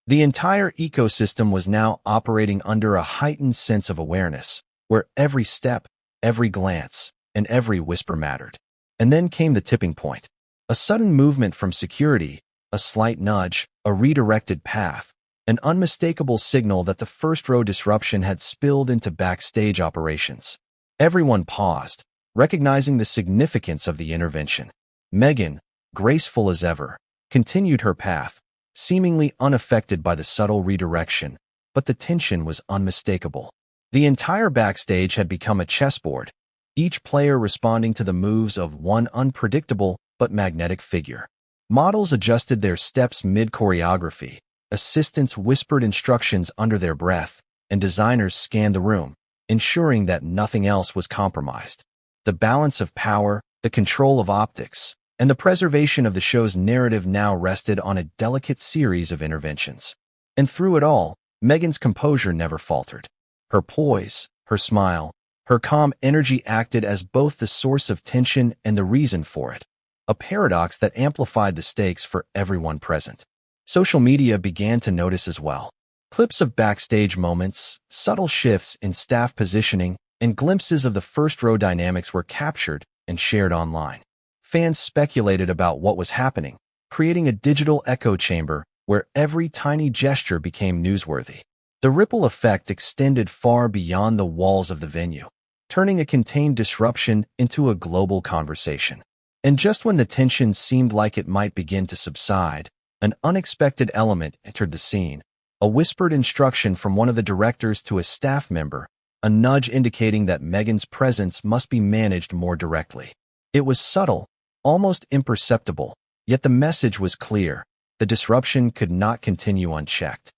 The entire ecosystem was now operating under a heightened sense of awareness, where every step, every glance, and every whisper mattered. And then came the tipping point. A sudden movement from security, a slight nudge, a redirected path, an unmistakable signal that the first-row disruption had spilled into backstage operations. Everyone paused, recognizing the significance of the intervention. Meghan, graceful as ever, continued her path, seemingly unaffected by the subtle redirection, but the tension was unmistakable. The entire backstage had become a chessboard, each player responding to the moves of one unpredictable but magnetic figure. Models adjusted their steps mid-choreography, assistants whispered instructions under their breath, and designers scanned the room, ensuring that nothing else was compromised. The balance of power, the control of optics, and the preservation of the show's narrative now rested on a delicate series of interventions. And through it all, Meghan's composure never faltered. Her poise, her smile, her calm energy acted as both the source of tension and the reason for it, a paradox that amplified the stakes for everyone present. Social media began to notice as well. Clips of backstage moments, subtle shifts in staff positioning, and glimpses of the first-row dynamics were captured and shared online. Fans speculated about what was happening, creating a digital echo chamber where every tiny gesture became newsworthy. The ripple effect extended far beyond the walls of the venue, turning a contained disruption into a global conversation. And just when the tension seemed like it might begin to subside, an unexpected element entered the scene, a whispered instruction from one of the directors to a staff member, a nudge indicating that Meghan's presence must be managed more directly. It was subtle, almost imperceptible, yet the message was clear. The disruption could not continue unchecked.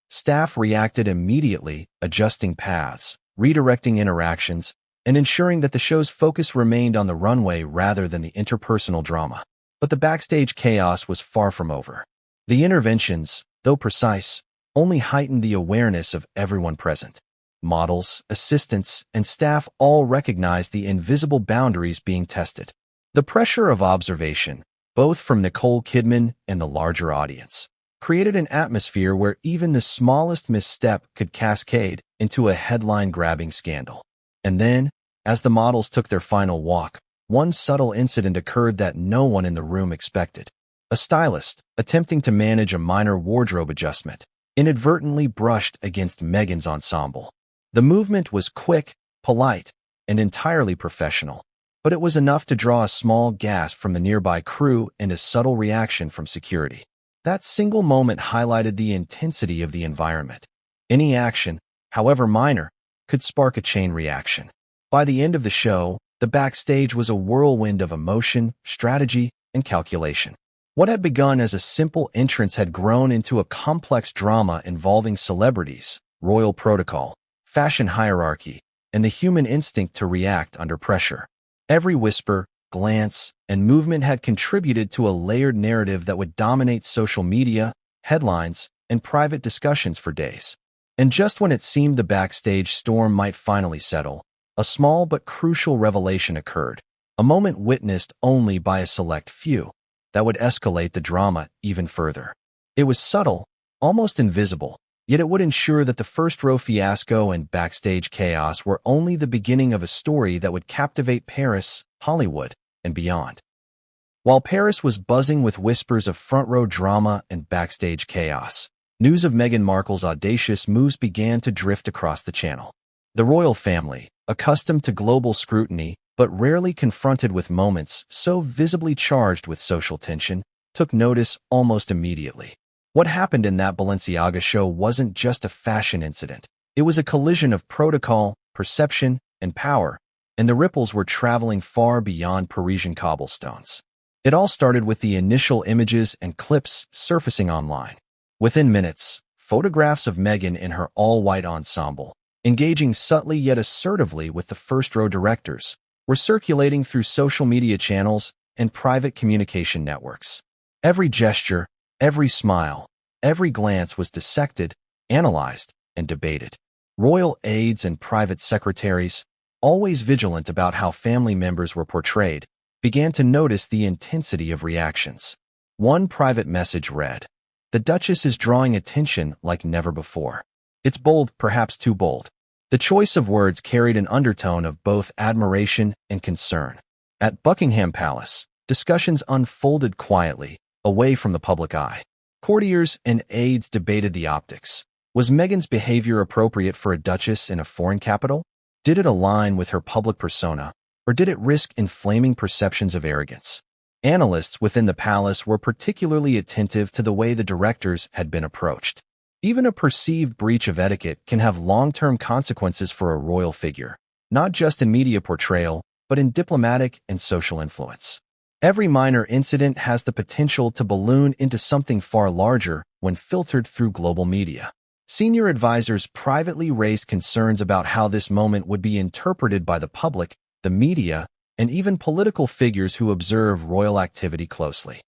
Staff reacted immediately, adjusting paths, redirecting interactions, and ensuring that the show's focus remained on the runway rather than the interpersonal drama. But the backstage chaos was far from over. The interventions, though precise, only heightened the awareness of everyone present. Models, assistants, and staff all recognized the invisible boundaries being tested. The pressure of observation, both from Nicole Kidman and the larger audience, created an atmosphere where even the smallest misstep could cascade into a headline-grabbing scandal. And then, as the models took their final walk, one subtle incident occurred that no one in the room expected. A stylist, attempting to manage a minor wardrobe adjustment, inadvertently brushed against Meghan's ensemble. The movement was quick, polite, and entirely professional, but it was enough to draw a small gasp from the nearby crew and a subtle reaction from security. That single moment highlighted the intensity of the environment. Any action, however minor, could spark a chain reaction. By the end of the show, the backstage was a whirlwind of emotion, strategy, and calculation. What had begun as a simple entrance had grown into a complex drama involving celebrities, royal protocol, fashion hierarchy, and the human instinct to react under pressure. Every whisper, glance, and movement had contributed to a layered narrative that would dominate social media, headlines, and private discussions for days. And just when it seemed the backstage storm might finally settle, a small but crucial revelation occurred, a moment witnessed only by a select few, that would escalate the drama even further. It was subtle, almost invisible, yet it would ensure that the first-row fiasco and backstage chaos were only the beginning of a story that would captivate Paris, Hollywood, and beyond. While Paris was buzzing with whispers of front-row drama and backstage chaos, news of Meghan Markle's audacious moves began to drift across the channel. The royal family, accustomed to global scrutiny but rarely confronted with moments so visibly charged with social tension, took notice almost immediately. What happened in that Balenciaga show wasn't just a fashion incident. It was a collision of protocol, perception, and power, and the ripples were traveling far beyond Parisian cobblestones. It all started with the initial images and clips surfacing online. Within minutes, photographs of Meghan in her all-white ensemble, engaging subtly yet assertively with the first-row directors, were circulating through social media channels and private communication networks. Every gesture, every smile, every glance was dissected, analyzed, and debated. Royal aides and private secretaries, always vigilant about how family members were portrayed, began to notice the intensity of reactions. One private message read, "The Duchess is drawing attention like never before." It's bold, perhaps too bold. The choice of words carried an undertone of both admiration and concern. At Buckingham Palace, discussions unfolded quietly, away from the public eye. Courtiers and aides debated the optics. Was Meghan's behavior appropriate for a duchess in a foreign capital? Did it align with her public persona, or did it risk inflaming perceptions of arrogance? Analysts within the palace were particularly attentive to the way the directors had been approached. Even a perceived breach of etiquette can have long-term consequences for a royal figure, not just in media portrayal, but in diplomatic and social influence. Every minor incident has the potential to balloon into something far larger when filtered through global media. Senior advisors privately raised concerns about how this moment would be interpreted by the public, the media, and even political figures who observe royal activity closely.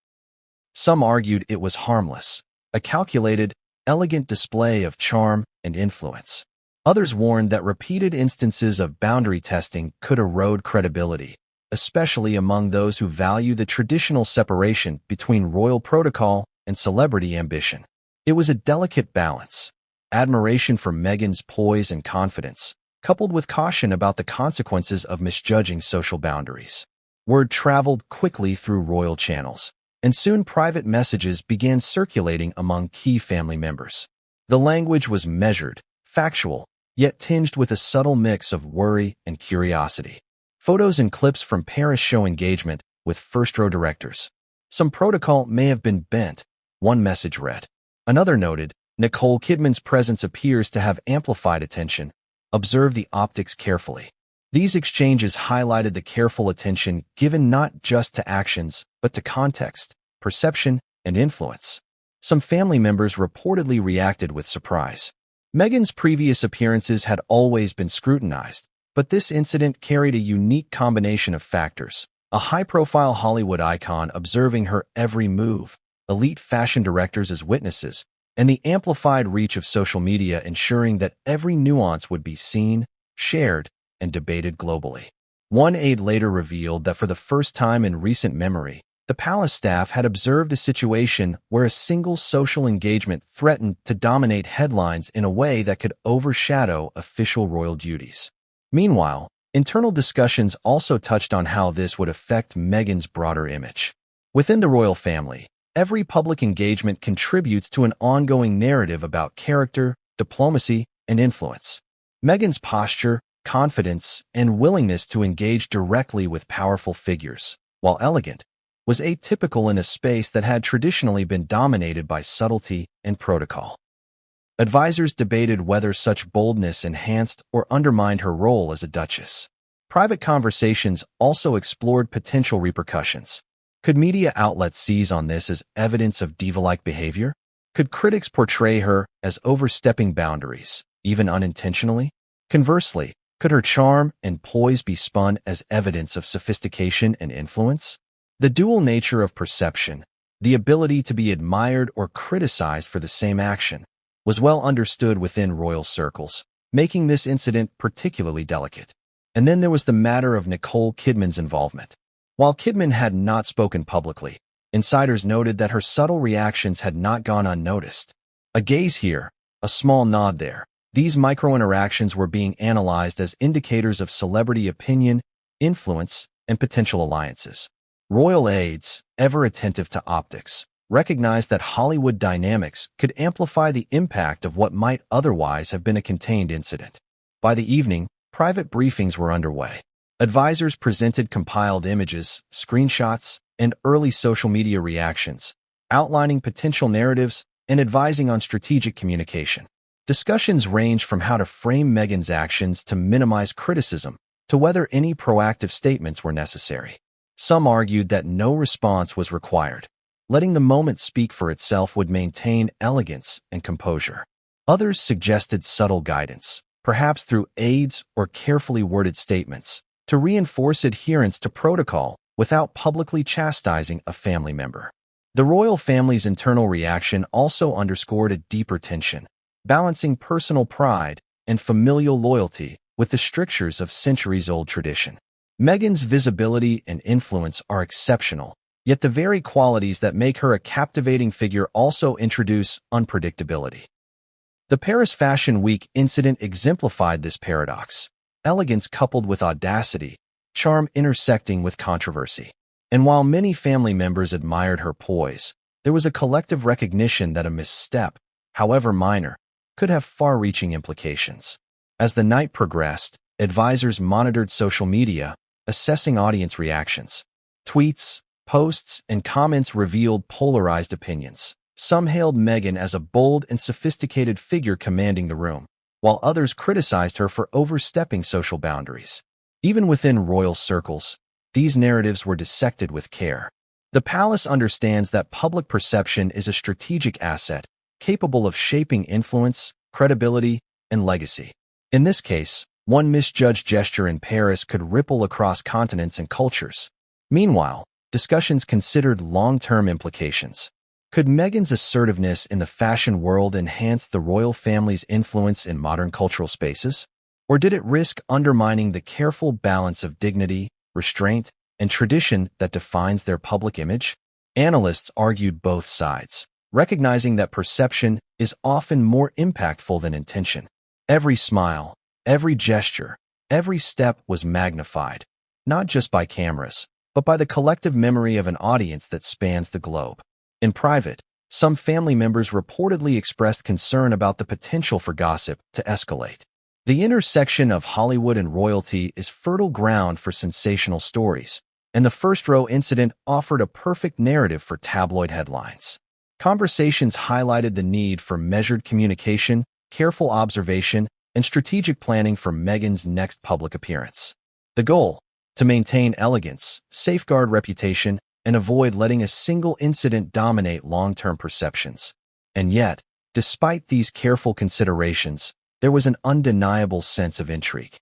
Some argued it was harmless, a calculated, elegant display of charm and influence. Others warned that repeated instances of boundary testing could erode credibility, especially among those who value the traditional separation between royal protocol and celebrity ambition. It was a delicate balance. Admiration for Meghan's poise and confidence, coupled with caution about the consequences of misjudging social boundaries. Word traveled quickly through royal channels, and soon private messages began circulating among key family members. The language was measured, factual, yet tinged with a subtle mix of worry and curiosity. Photos and clips from Paris show engagement with first-row directors. Some protocol may have been bent, one message read. Another noted, Nicole Kidman's presence appears to have amplified attention. Observe the optics carefully. These exchanges highlighted the careful attention given not just to actions, but to context, perception, and influence. Some family members reportedly reacted with surprise. Meghan's previous appearances had always been scrutinized, but this incident carried a unique combination of factors. A high-profile Hollywood icon observing her every move, elite fashion directors as witnesses, and the amplified reach of social media ensuring that every nuance would be seen, shared, and debated globally. One aide later revealed that for the first time in recent memory, the palace staff had observed a situation where a single social engagement threatened to dominate headlines in a way that could overshadow official royal duties. Meanwhile, internal discussions also touched on how this would affect Meghan's broader image. Within the royal family, every public engagement contributes to an ongoing narrative about character, diplomacy, and influence. Meghan's posture, confidence, and willingness to engage directly with powerful figures, while elegant, was atypical in a space that had traditionally been dominated by subtlety and protocol. Advisors debated whether such boldness enhanced or undermined her role as a duchess. Private conversations also explored potential repercussions. Could media outlets seize on this as evidence of diva-like behavior? Could critics portray her as overstepping boundaries, even unintentionally? Conversely, could her charm and poise be spun as evidence of sophistication and influence? The dual nature of perception, the ability to be admired or criticized for the same action, was well understood within royal circles, making this incident particularly delicate. And then there was the matter of Nicole Kidman's involvement. While Kidman had not spoken publicly, insiders noted that her subtle reactions had not gone unnoticed. A gaze here, a small nod there. These micro-interactions were being analyzed as indicators of celebrity opinion, influence, and potential alliances. Royal aides, ever attentive to optics, recognized that Hollywood dynamics could amplify the impact of what might otherwise have been a contained incident. By the evening, private briefings were underway. Advisors presented compiled images, screenshots, and early social media reactions, outlining potential narratives and advising on strategic communication. Discussions ranged from how to frame Meghan's actions to minimize criticism, to whether any proactive statements were necessary. Some argued that no response was required. Letting the moment speak for itself would maintain elegance and composure. Others suggested subtle guidance, perhaps through aids or carefully worded statements, to reinforce adherence to protocol without publicly chastising a family member. The royal family's internal reaction also underscored a deeper tension, balancing personal pride and familial loyalty with the strictures of centuries-old tradition. Meghan's visibility and influence are exceptional, yet the very qualities that make her a captivating figure also introduce unpredictability. The Paris Fashion Week incident exemplified this paradox: elegance coupled with audacity, charm intersecting with controversy. And while many family members admired her poise, there was a collective recognition that a misstep, however minor, could have far-reaching implications. As the night progressed, advisors monitored social media, assessing audience reactions. Tweets, posts, and comments revealed polarized opinions. Some hailed Meghan as a bold and sophisticated figure commanding the room, while others criticized her for overstepping social boundaries. Even within royal circles, these narratives were dissected with care. The palace understands that public perception is a strategic asset, capable of shaping influence, credibility, and legacy. In this case, one misjudged gesture in Paris could ripple across continents and cultures. Meanwhile, discussions considered long-term implications. Could Meghan's assertiveness in the fashion world enhance the royal family's influence in modern cultural spaces? Or did it risk undermining the careful balance of dignity, restraint, and tradition that defines their public image? Analysts argued both sides, recognizing that perception is often more impactful than intention. Every smile, every gesture, every step was magnified, not just by cameras, but by the collective memory of an audience that spans the globe. In private, some family members reportedly expressed concern about the potential for gossip to escalate. The intersection of Hollywood and royalty is fertile ground for sensational stories, and the first-row incident offered a perfect narrative for tabloid headlines. Conversations highlighted the need for measured communication, careful observation, and strategic planning for Meghan's next public appearance. The goal: to maintain elegance, safeguard reputation, and avoid letting a single incident dominate long-term perceptions. And yet, despite these careful considerations, there was an undeniable sense of intrigue.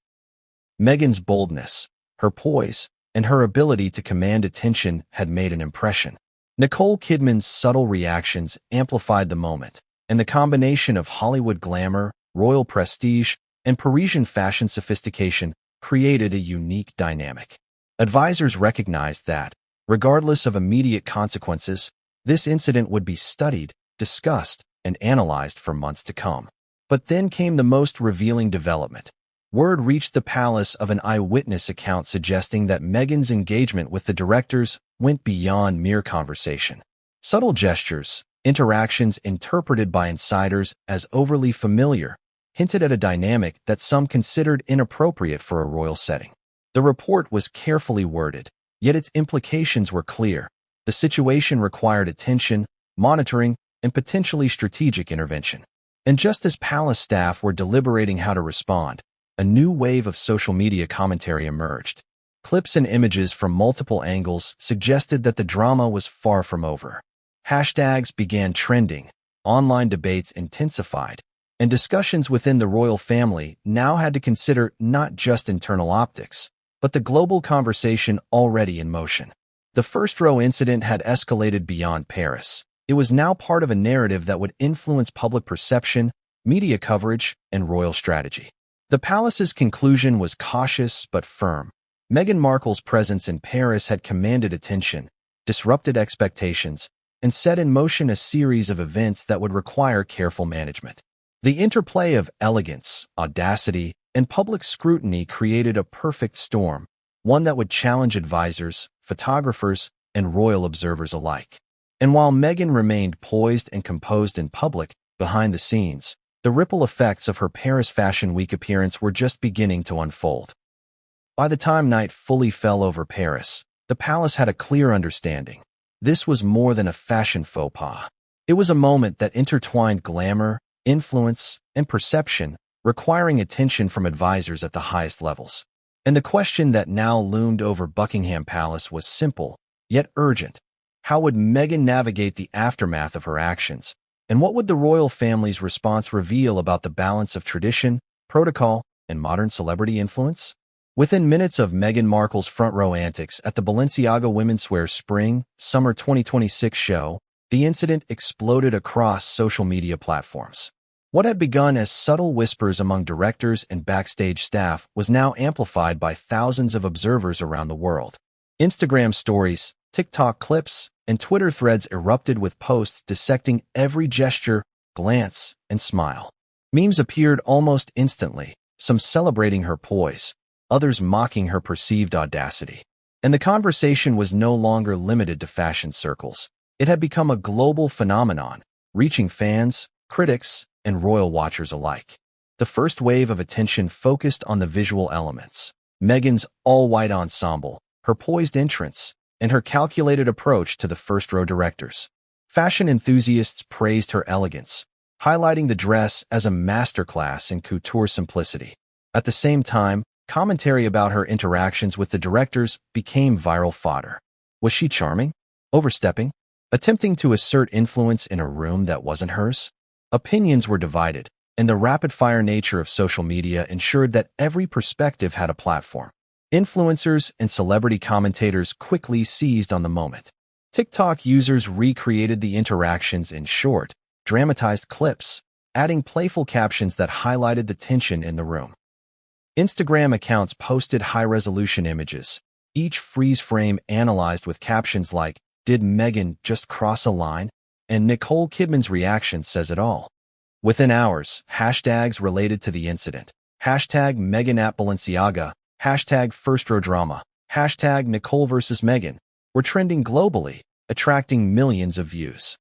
Meghan's boldness, her poise, and her ability to command attention had made an impression. Nicole Kidman's subtle reactions amplified the moment, and the combination of Hollywood glamour, royal prestige, and Parisian fashion sophistication created a unique dynamic. Advisors recognized that, regardless of immediate consequences, this incident would be studied, discussed, and analyzed for months to come. But then came the most revealing development. Word reached the palace of an eyewitness account suggesting that Meghan's engagement with the directors went beyond mere conversation. Subtle gestures, interactions interpreted by insiders as overly familiar, hinted at a dynamic that some considered inappropriate for a royal setting. The report was carefully worded, yet its implications were clear. The situation required attention, monitoring, and potentially strategic intervention. And just as palace staff were deliberating how to respond, a new wave of social media commentary emerged. Clips and images from multiple angles suggested that the drama was far from over. Hashtags began trending, online debates intensified, and discussions within the royal family now had to consider not just internal optics, but the global conversation already in motion. The first-row incident had escalated beyond Paris. It was now part of a narrative that would influence public perception, media coverage, and royal strategy. The palace's conclusion was cautious but firm. Meghan Markle's presence in Paris had commanded attention, disrupted expectations, and set in motion a series of events that would require careful management. The interplay of elegance, audacity, and public scrutiny created a perfect storm, one that would challenge advisors, photographers, and royal observers alike. And while Meghan remained poised and composed in public, behind the scenes, the ripple effects of her Paris Fashion Week appearance were just beginning to unfold. By the time night fully fell over Paris, the palace had a clear understanding. This was more than a fashion faux pas. It was a moment that intertwined glamour, influence, and perception, requiring attention from advisors at the highest levels. And the question that now loomed over Buckingham Palace was simple, yet urgent. How would Meghan navigate the aftermath of her actions? And what would the royal family's response reveal about the balance of tradition, protocol, and modern celebrity influence? Within minutes of Meghan Markle's front-row antics at the Balenciaga Women's Wear Spring/Summer 2026 show, the incident exploded across social media platforms. What had begun as subtle whispers among directors and backstage staff was now amplified by thousands of observers around the world. Instagram stories, TikTok clips, and Twitter threads erupted with posts dissecting every gesture, glance, and smile. Memes appeared almost instantly, some celebrating her poise, others mocking her perceived audacity. And the conversation was no longer limited to fashion circles. It had become a global phenomenon, reaching fans, critics, and royal watchers alike. The first wave of attention focused on the visual elements. Meghan's all-white ensemble, her poised entrance, and her calculated approach to the first-row directors. Fashion enthusiasts praised her elegance, highlighting the dress as a masterclass in couture simplicity. At the same time, commentary about her interactions with the directors became viral fodder. Was she charming? Overstepping? Attempting to assert influence in a room that wasn't hers? Opinions were divided, and the rapid-fire nature of social media ensured that every perspective had a platform. Influencers and celebrity commentators quickly seized on the moment. TikTok users recreated the interactions in short, dramatized clips, adding playful captions that highlighted the tension in the room. Instagram accounts posted high-resolution images, each freeze frame analyzed with captions like, "Did Meghan just cross a line?" And Nicole Kidman's reaction says it all. Within hours, hashtags related to the incident, hashtag Meghan at Balenciaga, hashtag FirstRow Drama, hashtag Nicole vs. Meghan, were trending globally, attracting millions of views.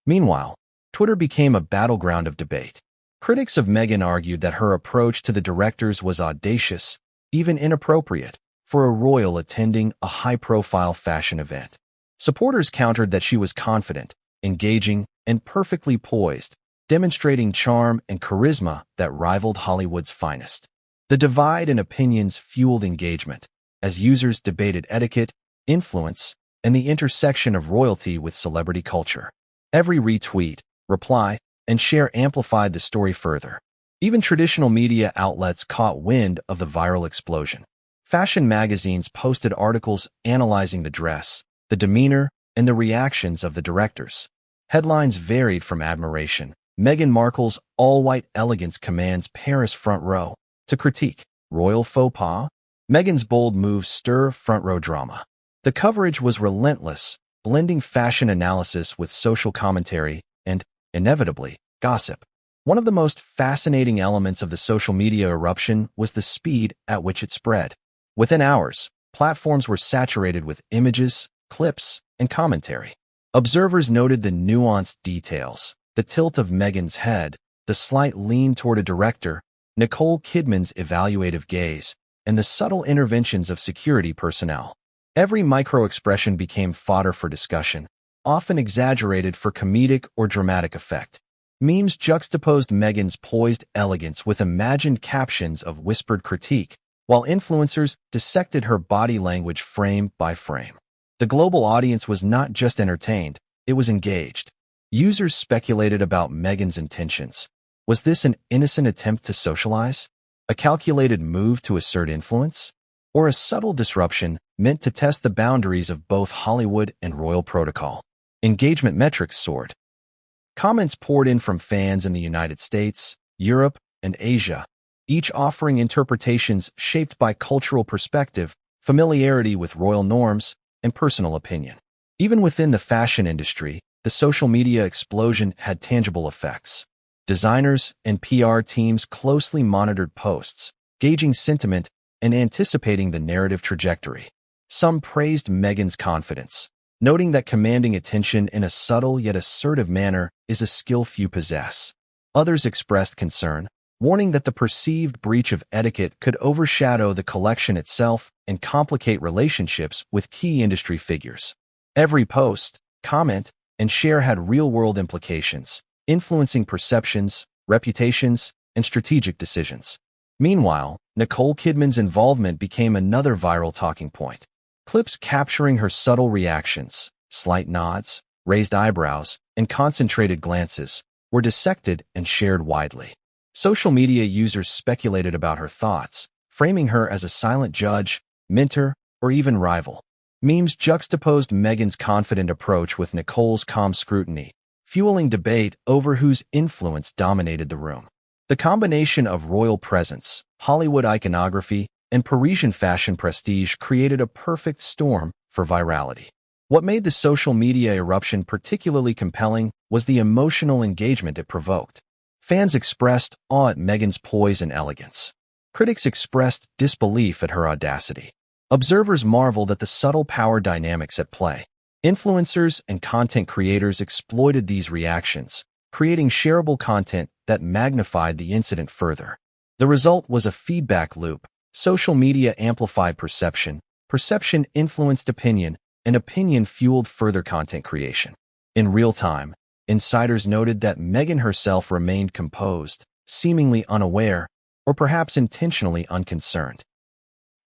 Meanwhile, Twitter became a battleground of debate. Critics of Meghan argued that her approach to the directors was audacious, even inappropriate, for a royal attending a high-profile fashion event. Supporters countered that she was confident, engaging, and perfectly poised, demonstrating charm and charisma that rivaled Hollywood's finest. The divide in opinions fueled engagement, as users debated etiquette, influence, and the intersection of royalty with celebrity culture. Every retweet, reply, and share amplified the story further. Even traditional media outlets caught wind of the viral explosion. Fashion magazines posted articles analyzing the dress, the demeanor, and the reactions of the directors. Headlines varied from admiration, "Meghan Markle's all-white elegance commands Paris front row," to critique, "Royal faux pas? Meghan's bold moves stir front-row drama." The coverage was relentless, blending fashion analysis with social commentary and, inevitably, gossip. One of the most fascinating elements of the social media eruption was the speed at which it spread. Within hours, platforms were saturated with images, clips, and commentary. Observers noted the nuanced details, the tilt of Meghan's head, the slight lean toward a director, Nicole Kidman's evaluative gaze, and the subtle interventions of security personnel. Every micro-expression became fodder for discussion, often exaggerated for comedic or dramatic effect. Memes juxtaposed Meghan's poised elegance with imagined captions of whispered critique, while influencers dissected her body language frame by frame. The global audience was not just entertained, it was engaged. Users speculated about Meghan's intentions. Was this an innocent attempt to socialize? A calculated move to assert influence? Or a subtle disruption meant to test the boundaries of both Hollywood and royal protocol? Engagement metrics soared. Comments poured in from fans in the United States, Europe, and Asia, each offering interpretations shaped by cultural perspective, familiarity with royal norms, and personal opinion. Even within the fashion industry, the social media explosion had tangible effects. Designers and PR teams closely monitored posts, gauging sentiment and anticipating the narrative trajectory. Some praised Meghan's confidence, noting that commanding attention in a subtle yet assertive manner is a skill few possess. Others expressed concern, warning that the perceived breach of etiquette could overshadow the collection itself and complicate relationships with key industry figures. Every post, comment, and share had real-world implications, influencing perceptions, reputations, and strategic decisions. Meanwhile, Nicole Kidman's involvement became another viral talking point. Clips capturing her subtle reactions, slight nods, raised eyebrows, and concentrated glances were dissected and shared widely. Social media users speculated about her thoughts, framing her as a silent judge, mentor, or even rival. Memes juxtaposed Meghan's confident approach with Nicole's calm scrutiny, fueling debate over whose influence dominated the room. The combination of royal presence, Hollywood iconography, and Parisian fashion prestige created a perfect storm for virality. What made the social media eruption particularly compelling was the emotional engagement it provoked. Fans expressed awe at Meghan's poise and elegance. Critics expressed disbelief at her audacity. Observers marveled at the subtle power dynamics at play. Influencers and content creators exploited these reactions, creating shareable content that magnified the incident further. The result was a feedback loop. Social media amplified perception, perception influenced opinion, and opinion fueled further content creation. In real time, insiders noted that Meghan herself remained composed, seemingly unaware, or perhaps intentionally unconcerned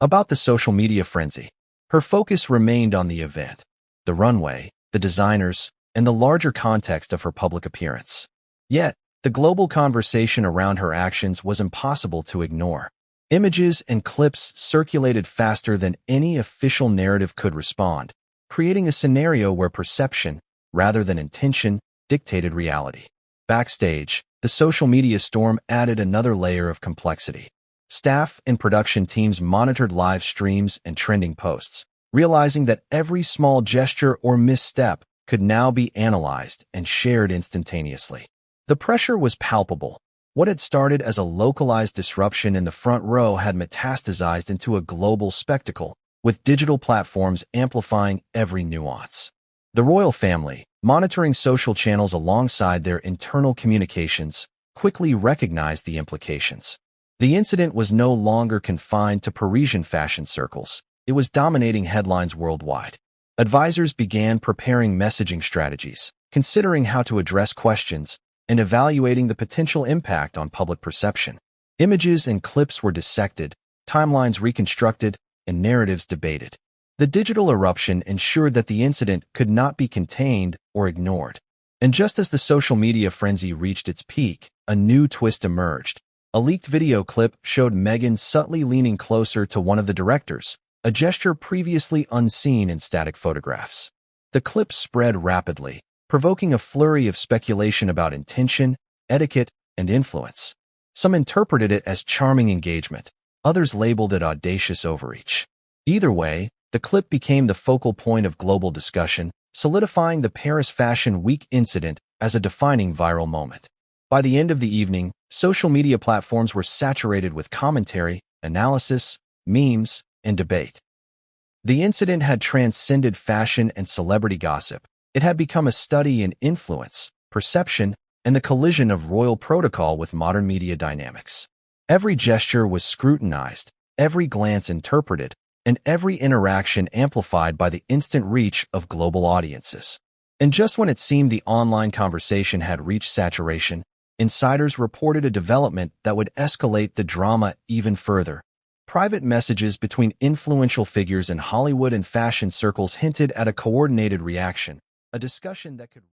about the social media frenzy. Her focus remained on the event, the runway, the designers, and the larger context of her public appearance. Yet, the global conversation around her actions was impossible to ignore. Images and clips circulated faster than any official narrative could respond, creating a scenario where perception, rather than intention, dictated reality. Backstage, the social media storm added another layer of complexity. Staff and production teams monitored live streams and trending posts, realizing that every small gesture or misstep could now be analyzed and shared instantaneously. The pressure was palpable. What had started as a localized disruption in the front row had metastasized into a global spectacle, with digital platforms amplifying every nuance. The royal family, monitoring social channels alongside their internal communications, quickly recognized the implications. The incident was no longer confined to Parisian fashion circles. It was dominating headlines worldwide. Advisors began preparing messaging strategies, considering how to address questions, and evaluating the potential impact on public perception. Images and clips were dissected, timelines reconstructed, and narratives debated. The digital eruption ensured that the incident could not be contained or ignored. And just as the social media frenzy reached its peak, a new twist emerged. A leaked video clip showed Meghan subtly leaning closer to one of the directors, a gesture previously unseen in static photographs. The clip spread rapidly, provoking a flurry of speculation about intention, etiquette, and influence. Some interpreted it as charming engagement, others labeled it audacious overreach. Either way, the clip became the focal point of global discussion, solidifying the Paris Fashion Week incident as a defining viral moment. By the end of the evening, social media platforms were saturated with commentary, analysis, memes, and debate. The incident had transcended fashion and celebrity gossip. It had become a study in influence, perception, and the collision of royal protocol with modern media dynamics. Every gesture was scrutinized, every glance interpreted, and every interaction amplified by the instant reach of global audiences. And just when it seemed the online conversation had reached saturation, insiders reported a development that would escalate the drama even further. Private messages between influential figures in Hollywood and fashion circles hinted at a coordinated reaction, a discussion that could